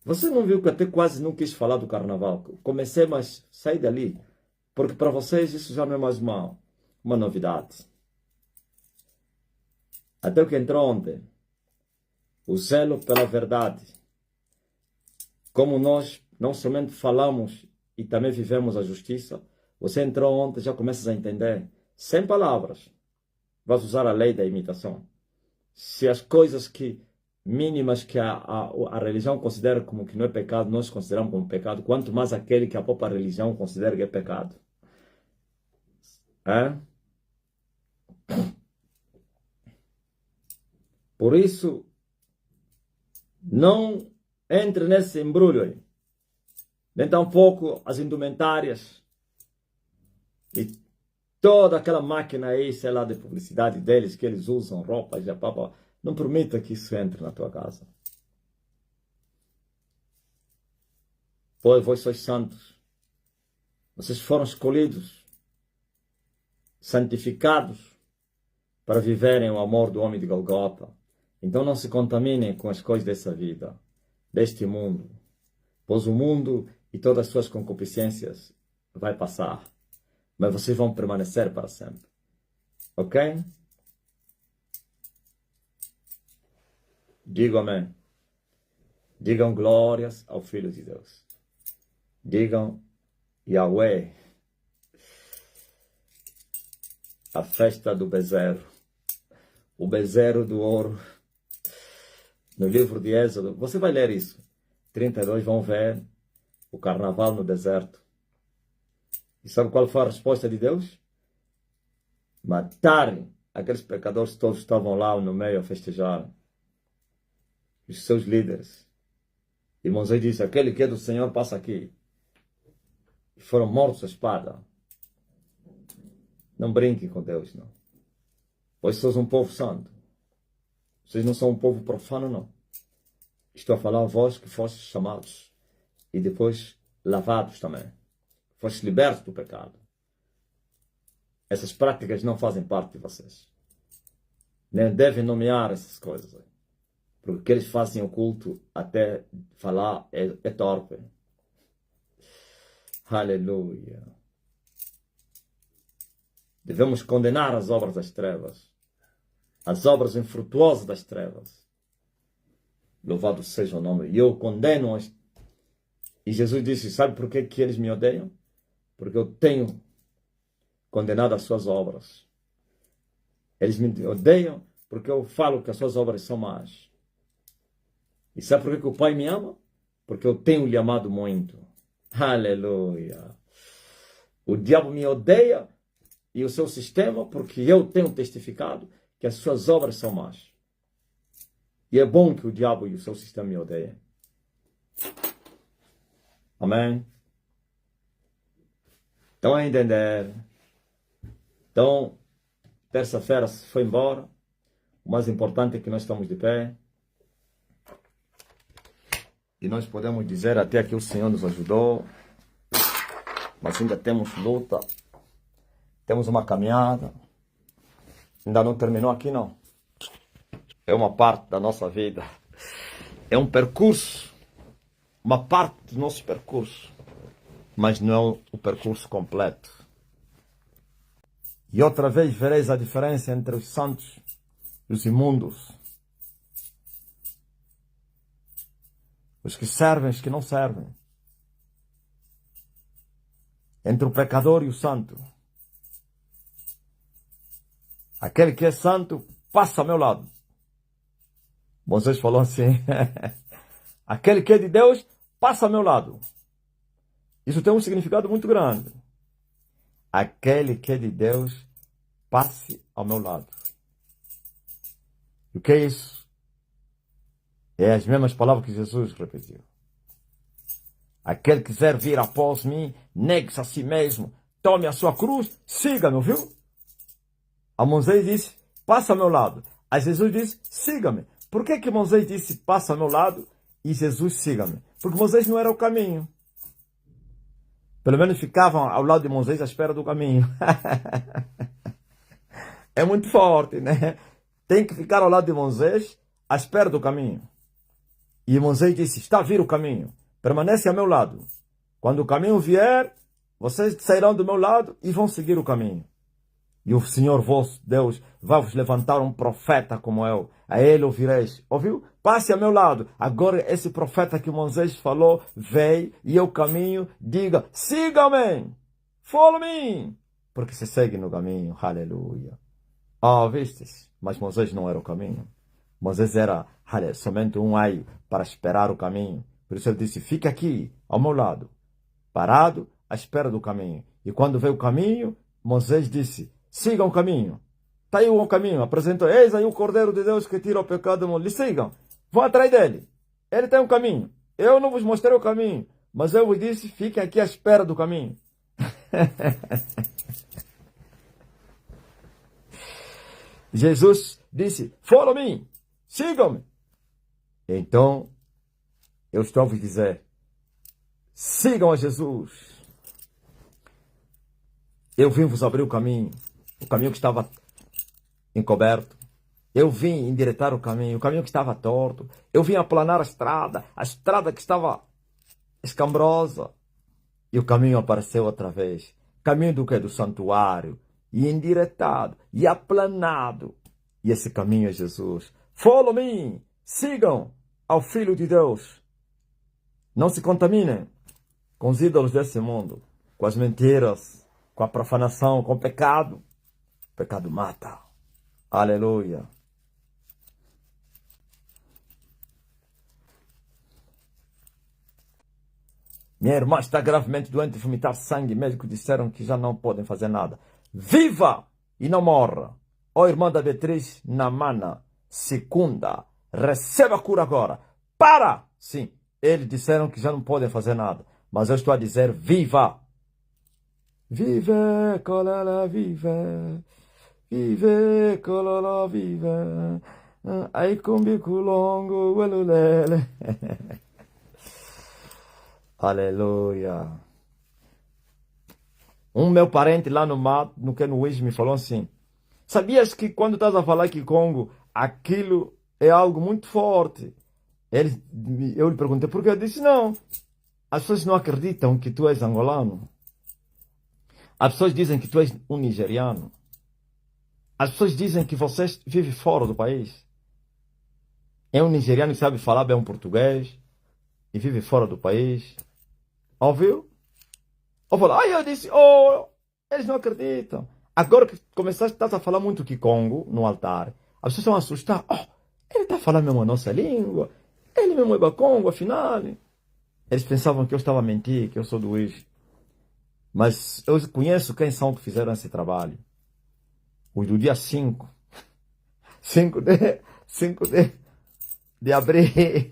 Speaker 1: Você não viu que até quase não quis falar do carnaval? Comecei, mas saí dali. Porque para vocês isso já não é mais uma novidade. Até o que entrou ontem. O zelo pela verdade. Como nós não somente falamos e também vivemos a justiça, você entrou ontem e já começas a entender. Sem palavras. Vais usar a lei da imitação. Se as coisas mínimas que a religião considera como que não é pecado, nós consideramos como pecado, quanto mais aquele que a própria religião considera que é pecado. Por isso, não entre nesse embrulho aí. Nem tampouco as indumentárias e toda aquela máquina aí, sei lá, de publicidade deles, que eles usam, roupas, não permita que isso entre na tua casa. Pois vós sois santos, Vocês foram escolhidos, santificados, para viverem o amor do homem de Golgota. Então não se contaminem com as coisas dessa vida, deste mundo. Pois o mundo e todas as suas concupiscências vai passar. Mas vocês vão permanecer para sempre. Ok? Digam amém. Digam glórias ao Filho de Deus. Digam Yahweh. A festa do bezerro. O bezerro do ouro. No livro de Êxodo. Você vai ler isso. 32 vão ver o carnaval no deserto. E sabe qual foi a resposta de Deus? Matarem aqueles pecadores que todos estavam lá no meio a festejar. Os seus líderes. E Moisés disse, aquele que é do Senhor passa aqui. E foram mortos à espada. Não brinquem com Deus, não. Pois sois um povo santo. Vocês não são um povo profano, não. Estou a falar a vós que fostes chamados. E depois lavados também. Fostes libertos do pecado. Essas práticas não fazem parte de vocês. Nem devem nomear essas coisas. Porque o que eles fazem o culto, até falar, é torpe. Aleluia. Devemos condenar as obras das trevas. As obras infrutuosas das trevas. Louvado seja o nome. E eu condeno-as. E Jesus disse, sabe por que eles me odeiam? Porque eu tenho condenado as suas obras. Eles me odeiam porque eu falo que as suas obras são más. E sabe por que o Pai me ama? Porque eu tenho lhe amado muito. Aleluia. O diabo me odeia e o seu sistema porque eu tenho testificado que as suas obras são más. E é bom que o diabo e o seu sistema me odeiem. Amém? Estão a entender? Então, terça-feira se foi embora. O mais importante é que nós estamos de pé. E nós podemos dizer até que o Senhor nos ajudou. Mas ainda temos luta. Temos uma caminhada. Ainda não terminou aqui, não. É uma parte da nossa vida. É um percurso. Uma parte do nosso percurso. Mas não é o percurso completo. E outra vez vereis a diferença entre os santos e os imundos. Os que servem e os que não servem. Entre o pecador e o santo. Aquele que é santo, passa ao meu lado. Moisés falou assim. Aquele que é de Deus, passa ao meu lado. Isso tem um significado muito grande. Aquele que é de Deus, passe ao meu lado. E o que é isso? É as mesmas palavras que Jesus repetiu. Aquele que quiser vir após mim, negue-se a si mesmo, tome a sua cruz, siga-me, viu? A Moisés disse, passa ao meu lado. A Jesus disse, siga-me. Por que Moisés disse, passa ao meu lado e Jesus, siga-me? Porque Moisés não era o caminho. Pelo menos ficavam ao lado de Moisés à espera do caminho. É muito forte, né? Tem que ficar ao lado de Moisés à espera do caminho. E Moisés disse, está a vir o caminho. Permanece ao meu lado. Quando o caminho vier, vocês sairão do meu lado e vão seguir o caminho. E o Senhor vosso Deus vai vos levantar um profeta como eu. A ele ouvireis. Ouviu? Passe ao meu lado. Agora esse profeta que Moisés falou, veio e eu caminho, diga, siga-me, follow me. Porque se segue no caminho. Aleluia. Vistes? Mas Moisés não era o caminho. Moisés era somente um aio para esperar o caminho. Por isso ele disse, fique aqui, ao meu lado, parado, à espera do caminho. E quando veio o caminho, Moisés disse, sigam o caminho. Está aí o caminho, apresentou, eis aí o Cordeiro de Deus que tira o pecado do mundo. Lhe sigam, vão atrás dele. Ele tem um caminho. Eu não vos mostrei o caminho, mas eu vos disse, fiquem aqui à espera do caminho. Jesus disse, follow me, sigam-me. Então, eu estou a vos dizer, sigam a Jesus. Eu vim vos abrir o caminho que estava encoberto. Eu vim endireitar o caminho que estava torto. Eu vim aplanar a estrada que estava escambrosa. E o caminho apareceu outra vez. Caminho do quê? Do santuário. E endireitado, e aplanado. E esse caminho é Jesus. Follow me. Sigam ao Filho de Deus. Não se contaminem com os ídolos desse mundo, com as mentiras, com a profanação, com o pecado. O pecado mata. Aleluia. Minha irmã está gravemente doente, vomitar sangue. Médicos disseram que já não podem fazer nada. Viva e não morra. Ó irmã da Beatriz Namana, segunda, receba a cura agora. Para! Sim, eles disseram que já não podem fazer nada. Mas eu estou a dizer, viva! Vive, colala, vive. Vive, colala, vive. Ai, com bico longo, uelulele. Aleluia. Um meu parente lá no mato, no Wish, me falou assim: sabias que quando estás a falar Kikongo, aquilo é algo muito forte? Eu lhe perguntei por quê. Eu disse: não. As pessoas não acreditam que tu és angolano. As pessoas dizem que tu és um nigeriano. As pessoas dizem que você vive fora do país. É um nigeriano que sabe falar bem um português e vive fora do país. Ouviu? Eu falei, aí eu disse, oh, eles não acreditam. Agora que começaste a falar muito Kikongo no altar, as pessoas vão assustar. Oh, ele está falando mesmo a nossa língua. Ele mesmo é Bakongo, afinal. Eles pensavam que eu estava a mentir, que eu sou do Wish. Mas eu conheço quem são que fizeram esse trabalho. Os do dia 5. 5 de abril.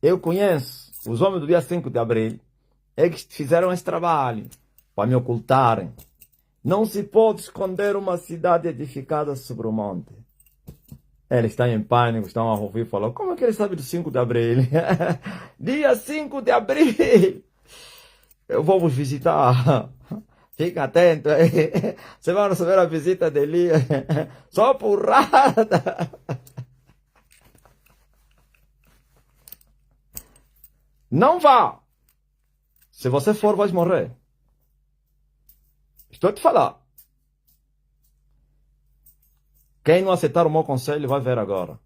Speaker 1: Eu conheço os homens do dia 5 de abril. Eles fizeram esse trabalho para me ocultarem. Não se pode esconder uma cidade edificada sobre o monte. Eles estão em pânico, estão a ouvir falar. Como é que ele sabe do 5 de abril? Dia 5 de abril. Eu vou vos visitar. Fica atento aí. Você vai receber a visita de Elias. Só porrada. Não vá. Se você for, vai morrer. Estou a te falar. Quem não aceitar o meu conselho vai ver agora.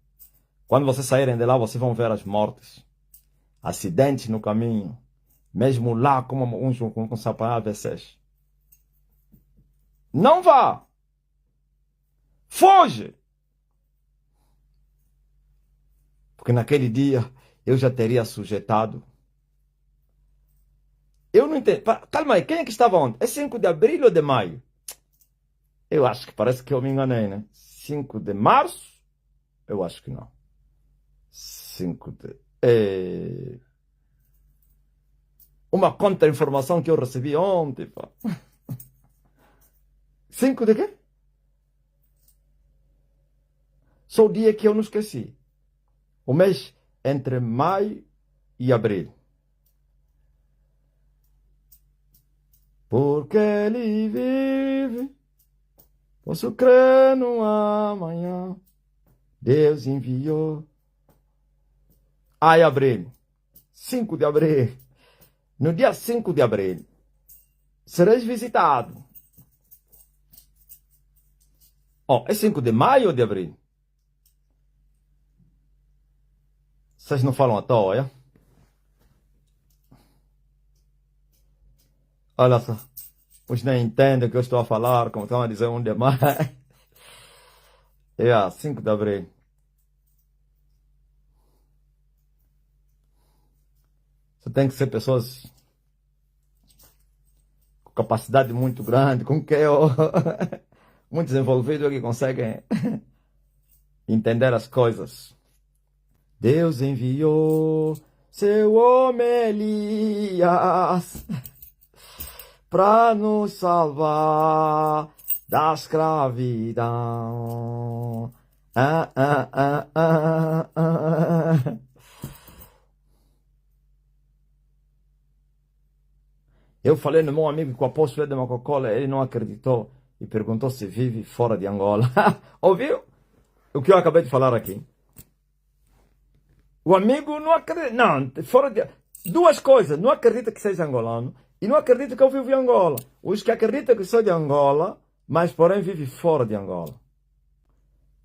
Speaker 1: Quando vocês saírem de lá, vocês vão ver as mortes. Acidentes no caminho. Mesmo lá, como uns com sapato AVCs. Não vá. Foge. Porque naquele dia eu já teria sujeitado. Eu não entendo. Calma aí, quem é que estava ontem? É 5 de abril ou de maio? Eu acho que parece que eu me enganei, né? 5 de março? Eu acho que não. 5 de... Uma contra-informação que eu recebi ontem, pá. 5 de quê? Só o dia que eu não esqueci. O mês entre maio e abril. Porque ele vive, posso crer no amanhã. Deus enviou. Ai, abril. 5 de abril. No dia 5 de abril, sereis visitado. Oh, é 5 de maio ou de abril? Vocês não falam à toa, é? Olha só. Os nem entendem o que eu estou a falar, como estão a dizer um de maio. É, 5 de abril. Você tem que ser pessoas com capacidade muito grande, com que eu... muito desenvolvido que conseguem entender as coisas. Deus enviou seu homem Elias para nos salvar da escravidão. Eu falei no meu amigo que o apóstolo é de Coca-Cola, ele não acreditou e perguntou se vive fora de Angola. Ouviu o que eu acabei de falar aqui? O amigo não acredita, não, fora de... Duas coisas, não acredita que seja angolano e não acredita que eu vivo em Angola. Os que acreditam que sou de Angola, mas porém vive fora de Angola.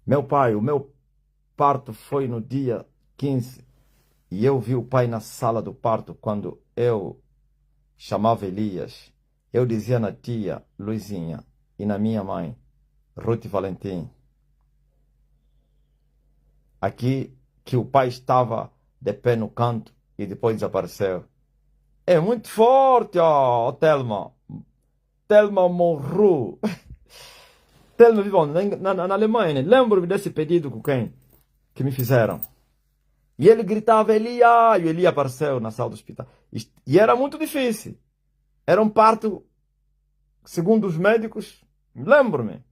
Speaker 1: Meu pai, o meu parto foi no dia 15 e eu vi o pai na sala do parto quando eu chamava Elias. Eu dizia na tia Luizinha e na minha mãe, Ruth Valentim, aqui que o pai estava de pé no canto e depois desapareceu. É muito forte, ó, Telma. Telma morreu. Telma vive onde? Na Alemanha, né? Lembro-me desse pedido com quem? Que me fizeram. E ele gritava, Elia, e Elia apareceu na sala do hospital. E era muito difícil. Era um parto, segundo os médicos, lembro-me.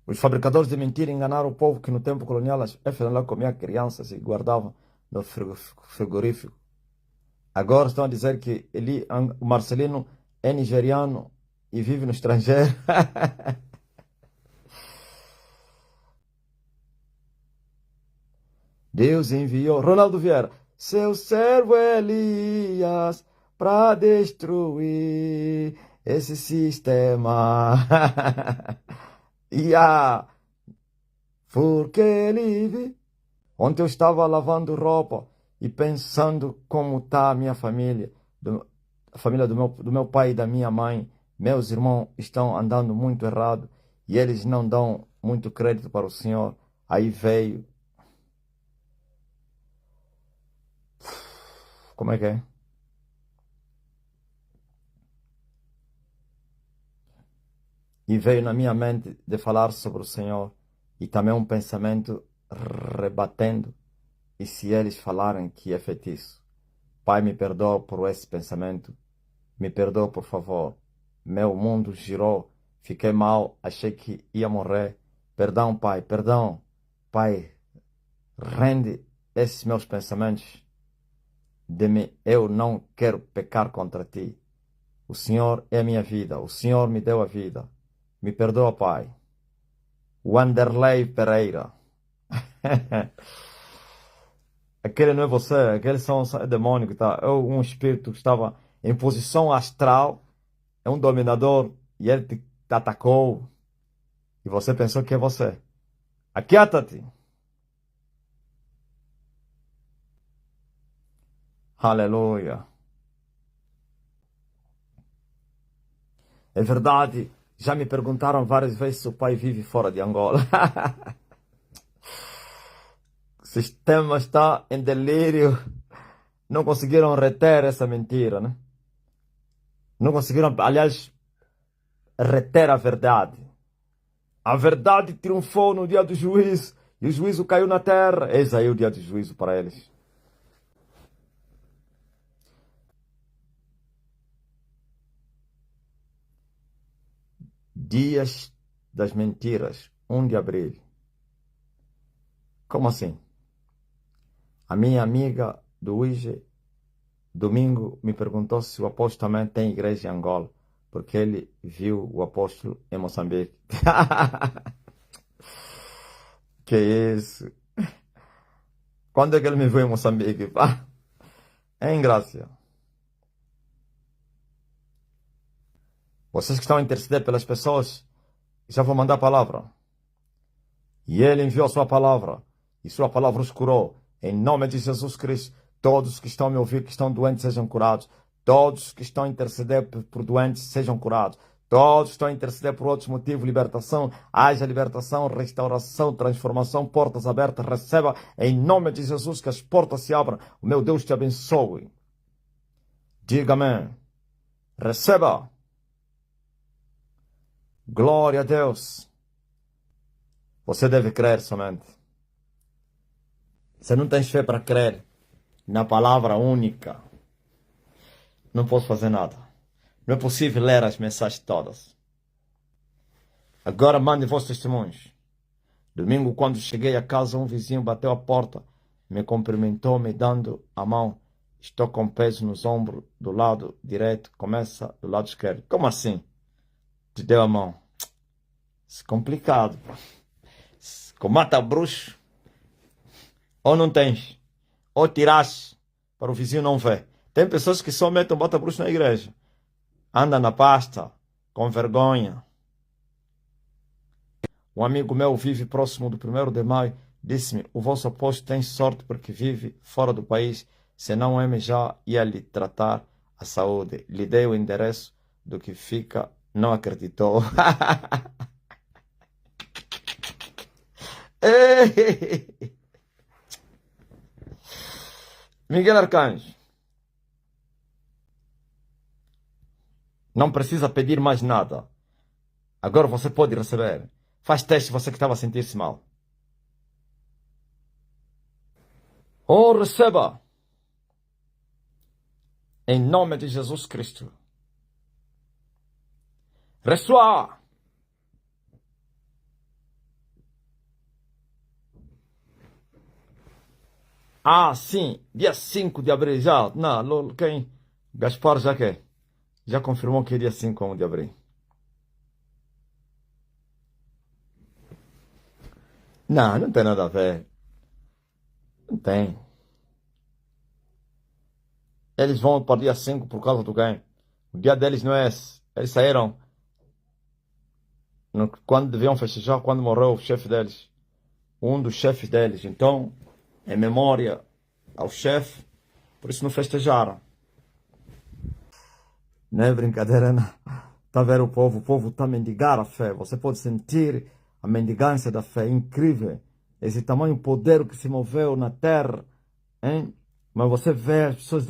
Speaker 1: Os fabricadores de mentira enganaram o povo que no tempo colonial as FNL comia crianças e guardavam no frigorífico. Agora estão a dizer que o Marcelino é nigeriano e vive no estrangeiro. Deus enviou Ronaldo Vieira, seu servo Elias, para destruir esse sistema. Porque ele vive. Ontem eu estava lavando roupa e pensando como está a minha família, a família do meu pai e da minha mãe. Meus irmãos estão andando muito errado e eles não dão muito crédito para o Senhor. Aí veio. Como é que é? E veio na minha mente de falar sobre o Senhor e também um pensamento rebatendo. E se eles falarem que é feitiço? Pai, me perdoa por esse pensamento. Me perdoa, por favor. Meu mundo girou. Fiquei mal. Achei que ia morrer. Perdão, Pai. Perdão. Pai, rende esses meus pensamentos de mim. Eu não quero pecar contra ti. O Senhor é a minha vida. O Senhor me deu a vida. Me perdoa, Pai. Wanderlei Pereira. Aquele não é você. Aqueles são demônios que tá. É um espírito que estava em posição astral. É um dominador. E ele te atacou. E você pensou que é você. Aquieta-te. Aleluia. É verdade. Já me perguntaram várias vezes se o pai vive fora de Angola. O sistema está em delírio. Não conseguiram reter essa mentira, né? Não conseguiram, aliás, reter a verdade. A verdade triunfou no dia do juízo. E o juízo caiu na terra. Eis aí o dia do juízo para eles. Dias das mentiras, 1 de abril. Como assim? A minha amiga do UIGE, domingo, me perguntou se o apóstolo também tem igreja em Angola, porque ele viu o apóstolo em Moçambique. Que isso? Quando é que ele me viu em Moçambique? É em Grácia. Vocês que estão a interceder pelas pessoas, já vou mandar a palavra. E ele enviou a sua palavra, e sua palavra os curou. Em nome de Jesus Cristo, todos que estão a me ouvir, que estão doentes, sejam curados. Todos que estão a interceder por doentes, sejam curados. Todos que estão a interceder por outros motivos, libertação, haja libertação, restauração, transformação, portas abertas, receba em nome de Jesus que as portas se abram. O meu Deus te abençoe. Diga amém. Receba. Glória a Deus. Você deve crer somente. Se não tens fé para crer na palavra única, não posso fazer nada. Não é possível ler as mensagens todas. Agora mande vossos testemunhos. Domingo, quando cheguei a casa, um vizinho bateu a porta, me cumprimentou, me dando a mão. Estou com peso nos ombros do lado direito, começa do lado esquerdo. Como assim? Te deu a mão. Isso é complicado. Com mata-bruxo, ou não tens, ou tiraste para o vizinho não ver. Tem pessoas que só metem mata-bruxo na igreja. Anda na pasta, com vergonha. Um amigo meu vive próximo do 1º de maio. Disse-me, o vosso apóstolo tem sorte porque vive fora do país. Senão o M já ia lhe tratar a saúde. Lhe dei o endereço do que fica. Não acreditou. Miguel Arcanjo. Não precisa pedir mais nada. Agora você pode receber. Faz teste você que estava a sentir-se mal. Oh, receba. Em nome de Jesus Cristo. Reçoa. Ah, sim. Dia 5 de abril já. Não, quem? Gaspar já quer. Já confirmou que é dia 5 de abril. Não tem nada a ver. Não tem. Eles vão para o dia 5 por causa do quem? O dia deles não é esse. Eles saíram quando deviam festejar, quando morreu o chefe deles. Um dos chefes deles. Então, em memória ao chefe, por isso não festejaram. Não é brincadeira, não. Está a ver o povo está a mendigar a fé. Você pode sentir a mendigância da fé, incrível. Esse tamanho poder que se moveu na terra, hein? Mas você vê as pessoas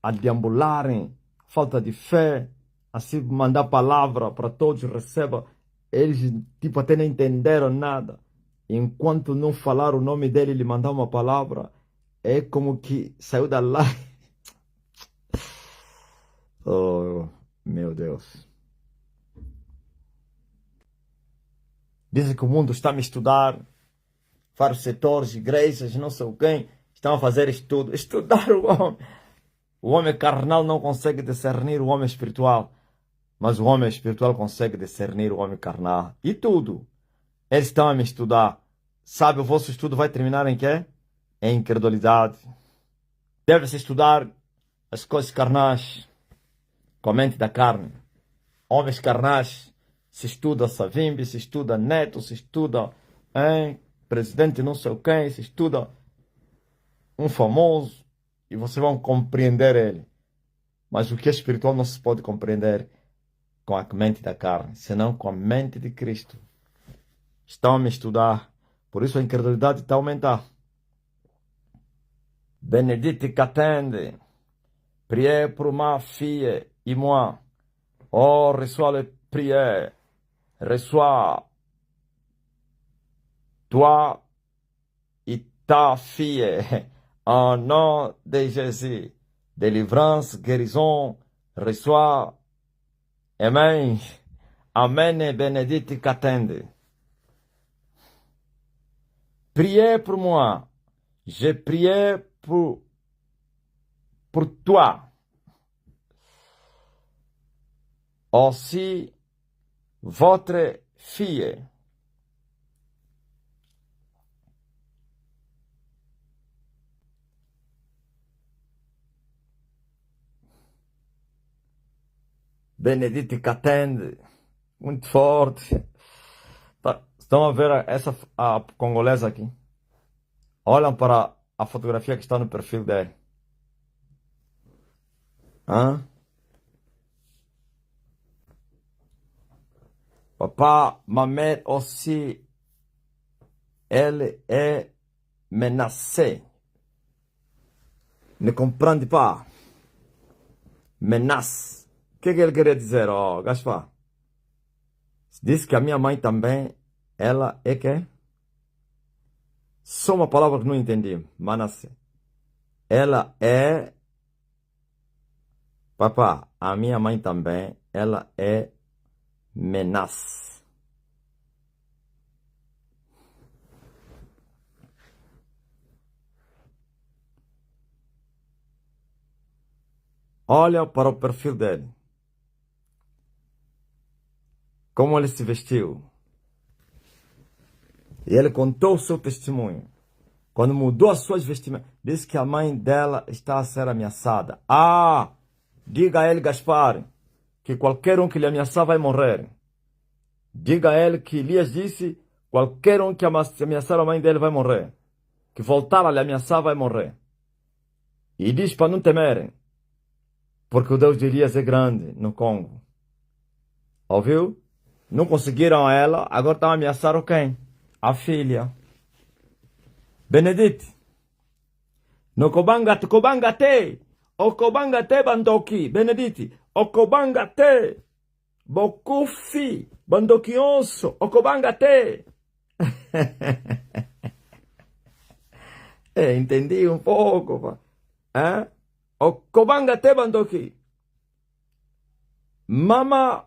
Speaker 1: a deambularem, falta de fé, assim mandar palavra para todos, receba. Eles, tipo, até não entenderam nada. Enquanto não falaram o nome dele, ele mandar uma palavra, é como que saiu da lá. Oh, meu Deus. Dizem que o mundo está a me estudar, vários setores, igrejas, não sei o quem, estão a fazer estudo. Estudar o homem. O homem carnal não consegue discernir o homem espiritual, mas o homem espiritual consegue discernir o homem carnal. E tudo. Eles estão a me estudar. Sabe, o vosso estudo vai terminar em quê? Em incredulidade. Deve-se estudar as coisas carnais com a mente da carne. Homens carnais, se estuda Savimbi, se estuda Neto, se estuda presidente não sei o quem, se estuda um famoso, e vocês vão compreender ele. Mas o que é espiritual não se pode compreender com a mente da carne, senão com a mente de Cristo. Estão a me estudar, por isso a incredulidade está a aumentar. Benedite qu'attende, priez pour ma fille et moi. Oh, reçois les prières, reçois toi et ta fille, en nom de Jésus. Délivrance, guérison, reçois. Amen. Amen et benedite qu'attende. Priez pour moi. J'ai prié pour toi. Aussi, votre fille. Benedite Catende. Muito forte. Tá. Estão a ver a congolesa aqui? Olham para a fotografia que está no perfil dele. Hã? Papa, ma mère aussi, elle est menacée. Ne comprende pas? Menace. O que ele queria dizer, Gaspar? Diz que a minha mãe também, ela é que? Só uma palavra que não entendi. Manasseh. Ela é... Papá, a minha mãe também, ela é menace. Olha para o perfil dele. Como ele se vestiu. E ele contou o seu testemunho. Quando mudou as suas vestimentas, disse que a mãe dela está a ser ameaçada. Ah, diga a ele, Gaspar, que qualquer um que lhe ameaçar vai morrer. Diga a ele que Elias disse, qualquer um que ameaçar a mãe dele vai morrer. Que voltar a lhe ameaçar vai morrer. E diz para não temerem, porque o Deus de Elias é grande no Congo. Ouviu? Não conseguiram ela, agora estão a ameaçar quem? A filha. Benedite. No kobangate, okobangate bandoki, Benedite, okobangate, bokufi, bandoki onso, okobangate. Entendi um pouco, okobangate bandoki. Mama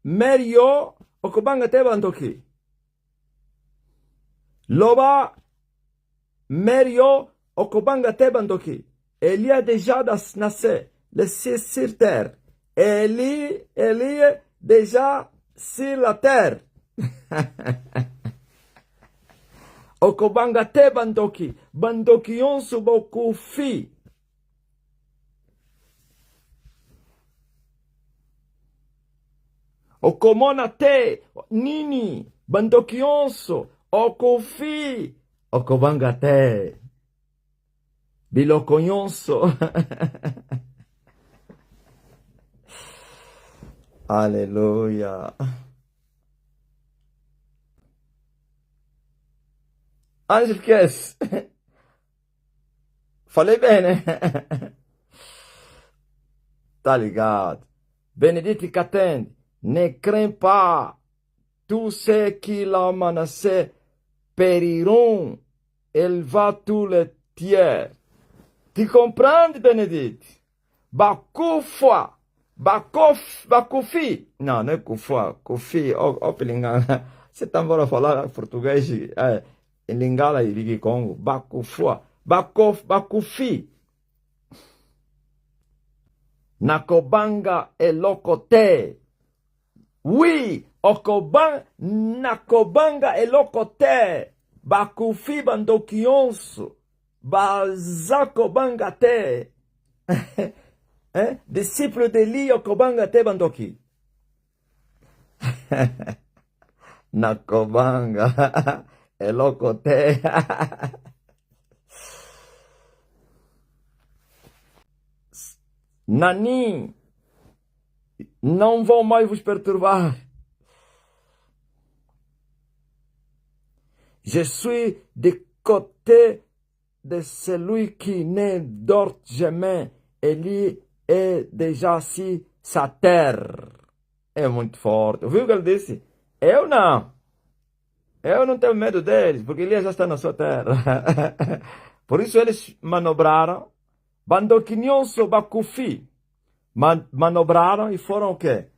Speaker 1: Merio, okobangate bandoki. Loba Merio, okobangate bandoki. Ele a déjà nascer, laissé sur terre. Ele est déjà sur la terre. Okobangate bandoki, bandoki onsu bokufi. Okomonate, nini, bandoki onsu, okufi. Okobangate. Biloconhonso. Aleluia. Ângelo, esquece. Falei bem, né? Tá ligado? Benedito Catende. Ne crains pas. Tout ce qui l'a menacé périront. Elle va tous les tiers. Ti compreende, Benedito? Bakufa. Bakufi. Não, não é kufa. Kufi. Ó, Lingala. Você tá embora falar português em Lingala e Ligi Congo. Bakufa. Bakufi. Nakobanga elokote. Oui. Nakobanga elokote. Bakufi bandokionso. Bazako bangate. Discípulo de Eli okobangate bandoki. Nakobanga elokote. Nani, não vão mais vos perturbar. Je suis de côté de celui qui ne dort jamais. Ele é déjà si sa terre. É muito forte. Ouviu o que ele disse? Eu não tenho medo deles, porque ele já está na sua terra. Por isso eles manobraram. Bandoquinhonso bakufi. Manobraram e foram o quê?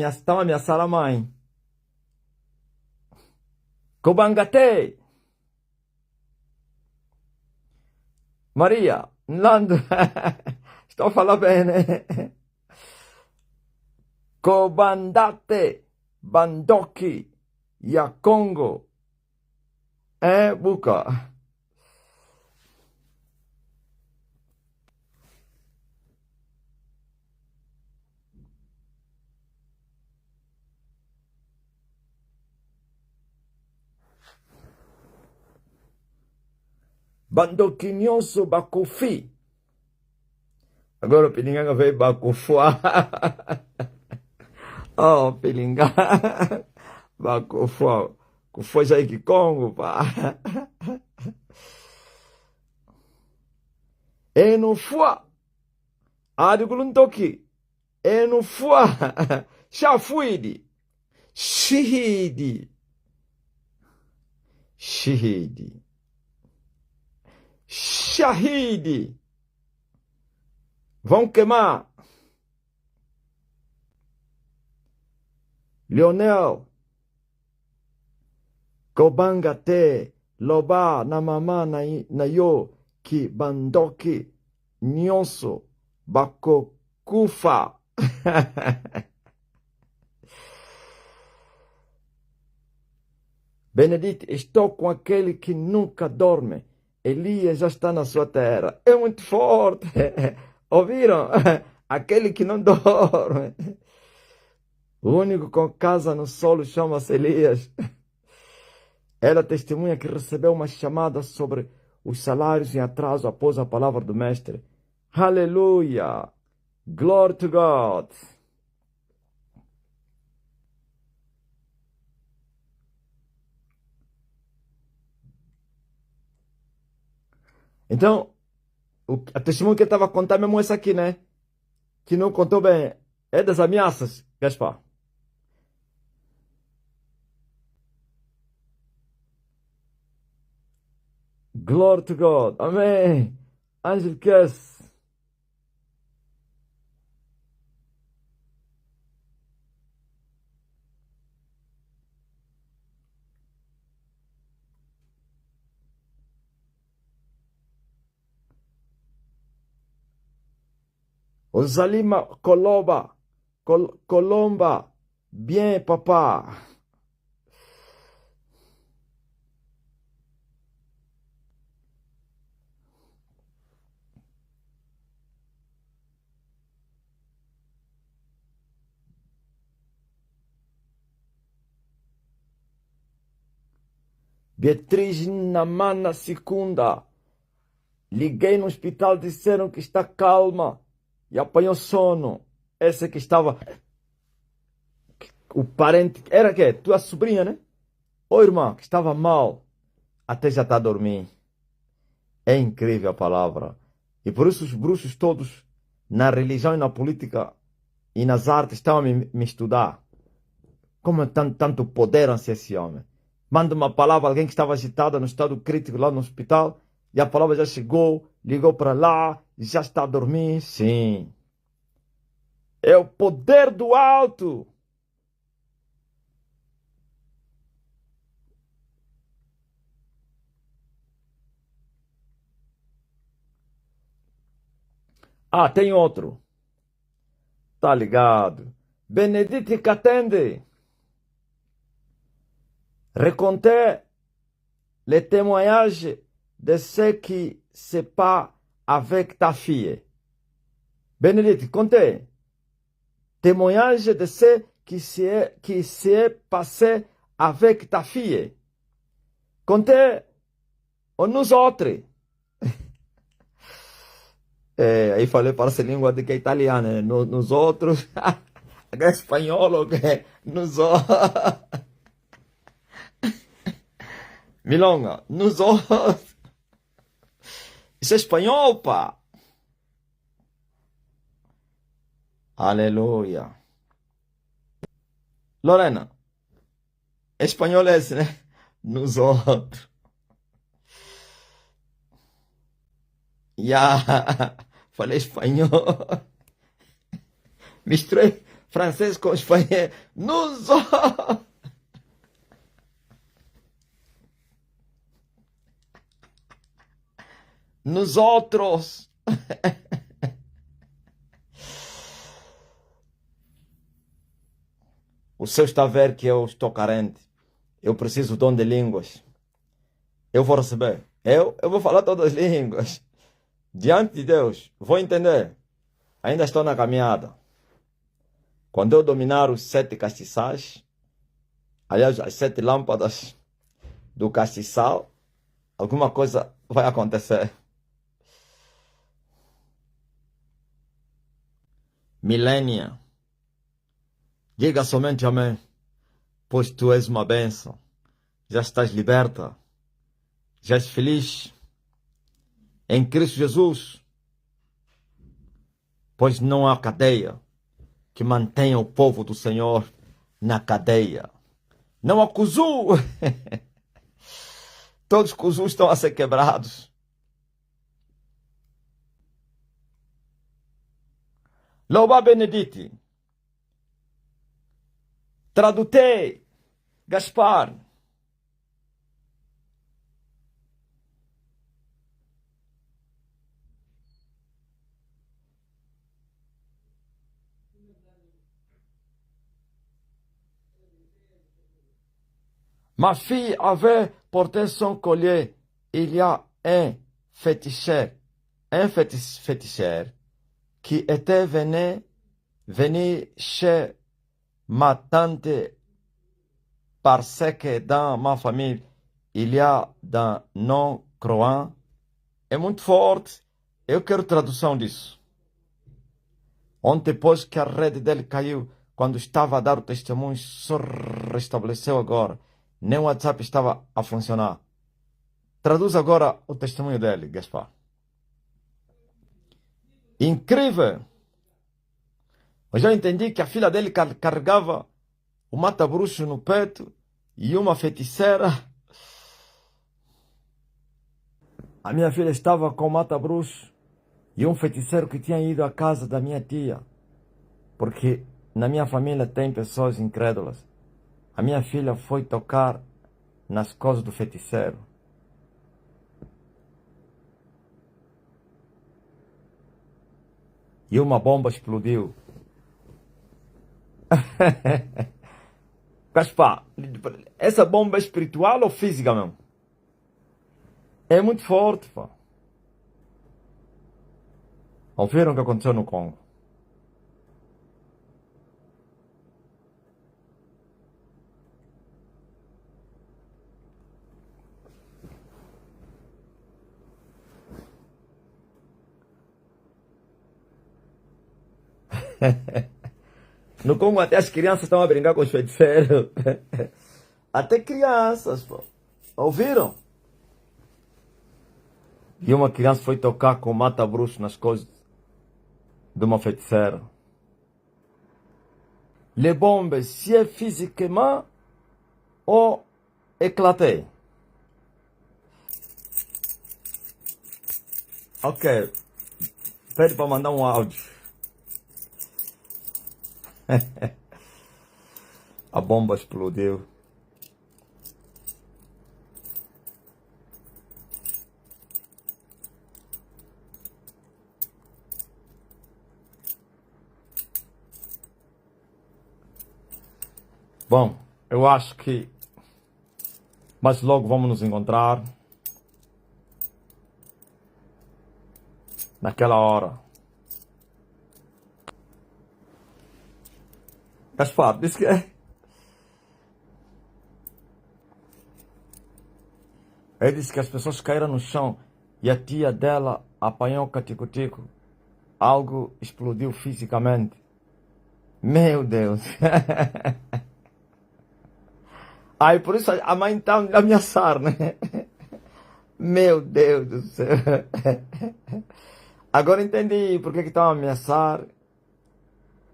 Speaker 1: Estão ameaçar a mãe. Kobangate. Maria, Nando, estou a falar bem, né? Kobandate, Bandoki, Yakongo, Buka. Bandoquinhoso bakufi. Agora o Pilinganga veio bacufuá. Oh, Pilinganga. Bacufuá. Kufua já que Congo, pá. E no fuá. Aduguluntoki. E no fuá. Shafuidi. Shihidi. Shihidi. Shahidi. Vão queimar. Leonel. Kobangate. Loba na mama na yo ki bandoki nyonso bako Cufa. Benedito, estou com aquele que nunca dorme. Elias já está na sua terra. É muito forte. Ouviram? Aquele que não dorme. O único com casa no solo chama-se Elias. Ela testemunha que recebeu uma chamada sobre os salários em atraso após a palavra do mestre. Aleluia! Glory to God! Então, a testemunha que eu estava contando mesmo essa aqui, né? Que não contou bem. É das ameaças, Gaspar. Glory to God. Amém. Angel Kiss. Osalima Colomba. Colomba. Bien, papa. Beatriz Namana Segunda. Liguei no hospital, disseram que está calma e apanhou sono. Essa que estava. O parente. Era que? Tua sobrinha, né? Ô irmã, que estava mal. Até já está a dormir. É incrível a palavra. E por isso os bruxos todos, na religião e na política e nas artes, estão a me estudar. Como tanto poderam-se esse homem? Manda uma palavra, alguém que estava agitada no estado crítico lá no hospital, e a palavra já chegou, ligou para lá, já está a dormir. Sim. É o poder do alto. Ah, tem outro. Tá ligado. Benedite Catende. Raconter les témoignages de ceux qui se pas avec ta fille. Benedite, contez. Témoignage de ceux qui s'est passé avec ta fille. Contez nous autres. Aí falei para essa língua de que é italiana, né? Nos outros, é espanhol, que é nos outros. Milonga, nos outros. Isso é espanhol, pá. Aleluia. Lorena, espanhol é esse, né? Nos outros. Ya, falei espanhol. Misturei francês com espanhol. Nos outros. Nos outros. O Senhor está a ver que eu estou carente. Eu preciso do dom de línguas. Eu vou receber. Eu vou falar todas as línguas. Diante de Deus, vou entender. Ainda estou na caminhada. Quando eu dominar os 7 castiçais, aliás, as 7 lâmpadas do castiçal, alguma coisa vai acontecer. Milênia, diga somente amém, pois tu és uma bênção. Já estás liberta, já és feliz em Cristo Jesus, pois não há cadeia que mantenha o povo do Senhor na cadeia. Não há cuzu. Todos os cuzus estão a ser quebrados. Louva Benedite. Tradutei. Gaspar. Ma fille avait porté son collier. Il y a un féticheur qui était venu chez ma tante parce que dans ma famille, il y a des non-croyants. É muito forte. Eu quero tradução disso. Ontem, depois que a rede dele caiu, quando estava a dar o testemunho, só restabeleceu agora. Nem o WhatsApp estava a funcionar. Traduz agora o testemunho dele, Gaspar. Incrível! Eu já entendi que a filha dele carregava o mata-bruxo no peito e uma feiticeira. A minha filha estava com o mata-bruxo e um feiticeiro que tinha ido à casa da minha tia. Porque na minha família tem pessoas incrédulas. A minha filha foi tocar nas coisas do feiticeiro. E uma bomba explodiu. Gaspar, essa bomba é espiritual ou física mesmo? É muito forte, pá. Ouviram o que aconteceu no Congo? No Congo até as crianças estão a brincar com os feiticeiros. Até crianças, pô. Ouviram? E uma criança foi tocar com mata-bruxo nas coisas de uma feiticeira. Les bombes, si é physiquement ou éclaté. Ok. Pede para mandar um áudio. A bomba explodiu. Bom, eu acho que mais logo vamos nos encontrar naquela hora. Gaspar, disse que ele disse que as pessoas caíram no chão e a tia dela apanhou o catico-tico. Algo explodiu fisicamente. Meu Deus. Aí por isso a mãe está a ameaçar, né? Meu Deus do céu. Agora entendi por que estão a ameaçar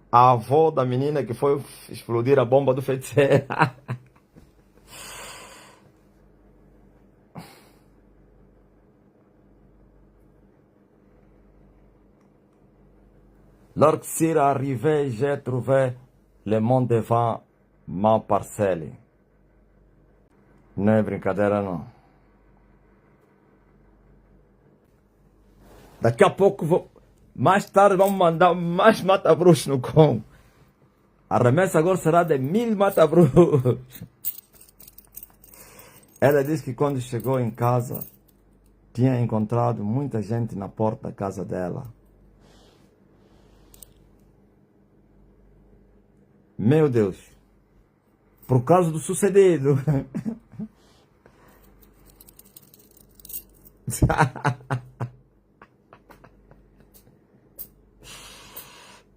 Speaker 1: a avó da menina que foi explodir a bomba do feiticeiro. Lorsqu'il arrivé, j'ai trouvé le monde devant ma parcelle. Não é brincadeira, não. Daqui a pouco, mais tarde, vamos mandar mais mata-bruxos no Congo. A remessa agora será de 1000 mata-bruxos. Ela disse que quando chegou em casa, tinha encontrado muita gente na porta da casa dela. Meu Deus. Por causa do sucedido.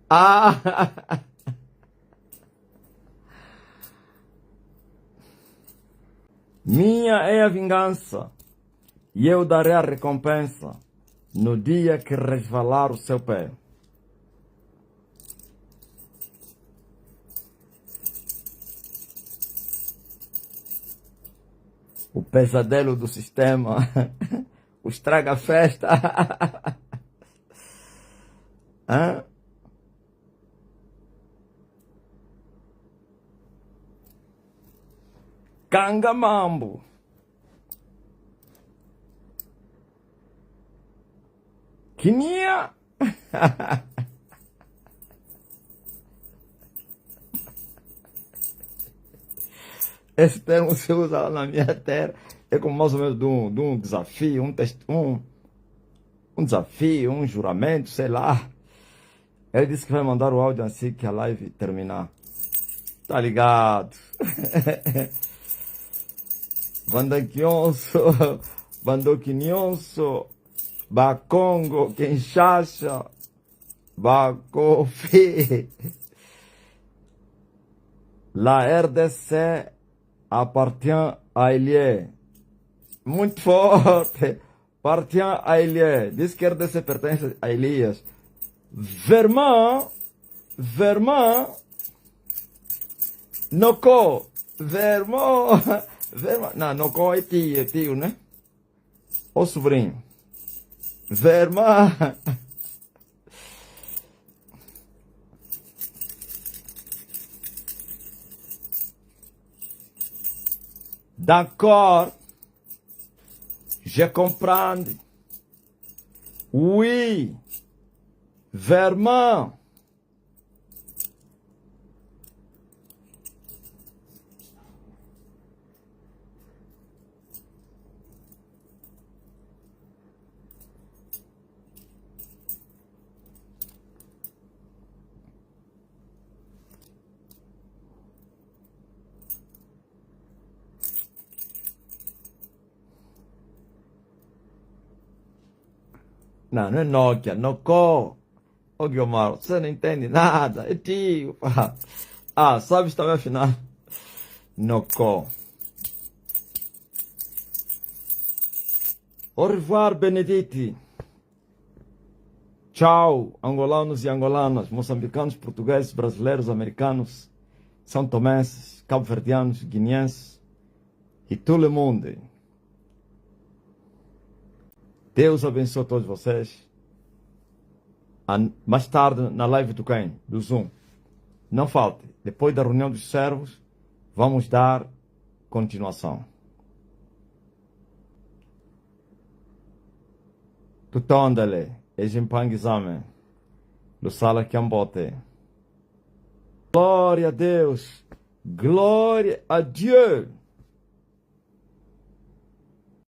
Speaker 1: Ah! Minha é a vingança, e eu darei a recompensa no dia que resvalar o seu pé. O pesadelo do sistema, o estraga-festa. Hã? Cangamambo. Quininha. Esse termo se usa lá na minha terra. É como mais ou menos de um desafio, um desafio, um juramento, sei lá. Ele disse que vai mandar o áudio assim que a live terminar. Tá ligado? Bandaquionso, Bandoquinhonso, Bacongo, Kinshasa, Bacofi. La RDC appartient à Elie. Muito forte. Appartient à Elie. Diz que a RDC pertence a Elias. Vermont, Nocô, Vermont, não, Nocô é tio, né? Ô sobrinho. Vermont. D'accord, je comprends. Oui, Vermont. Não, não é Nokia, Nocô. Ô Guilmar, você não entende nada, é tio. Pá. Ah, sabes também afinal? Nocô. Au revoir, Benedite. Tchau, angolanos e angolanas, moçambicanos, portugueses, brasileiros, americanos, são tomenses, cabo-verdianos, guineenses e todo mundo. Deus abençoe todos vocês. Mais tarde, na live do quem? Do Zoom. Não falte. Depois da reunião dos servos, vamos dar continuação. Tutondale, Ejimpangizame, Lusala Kiambote. Glória a Deus, glória a Deus.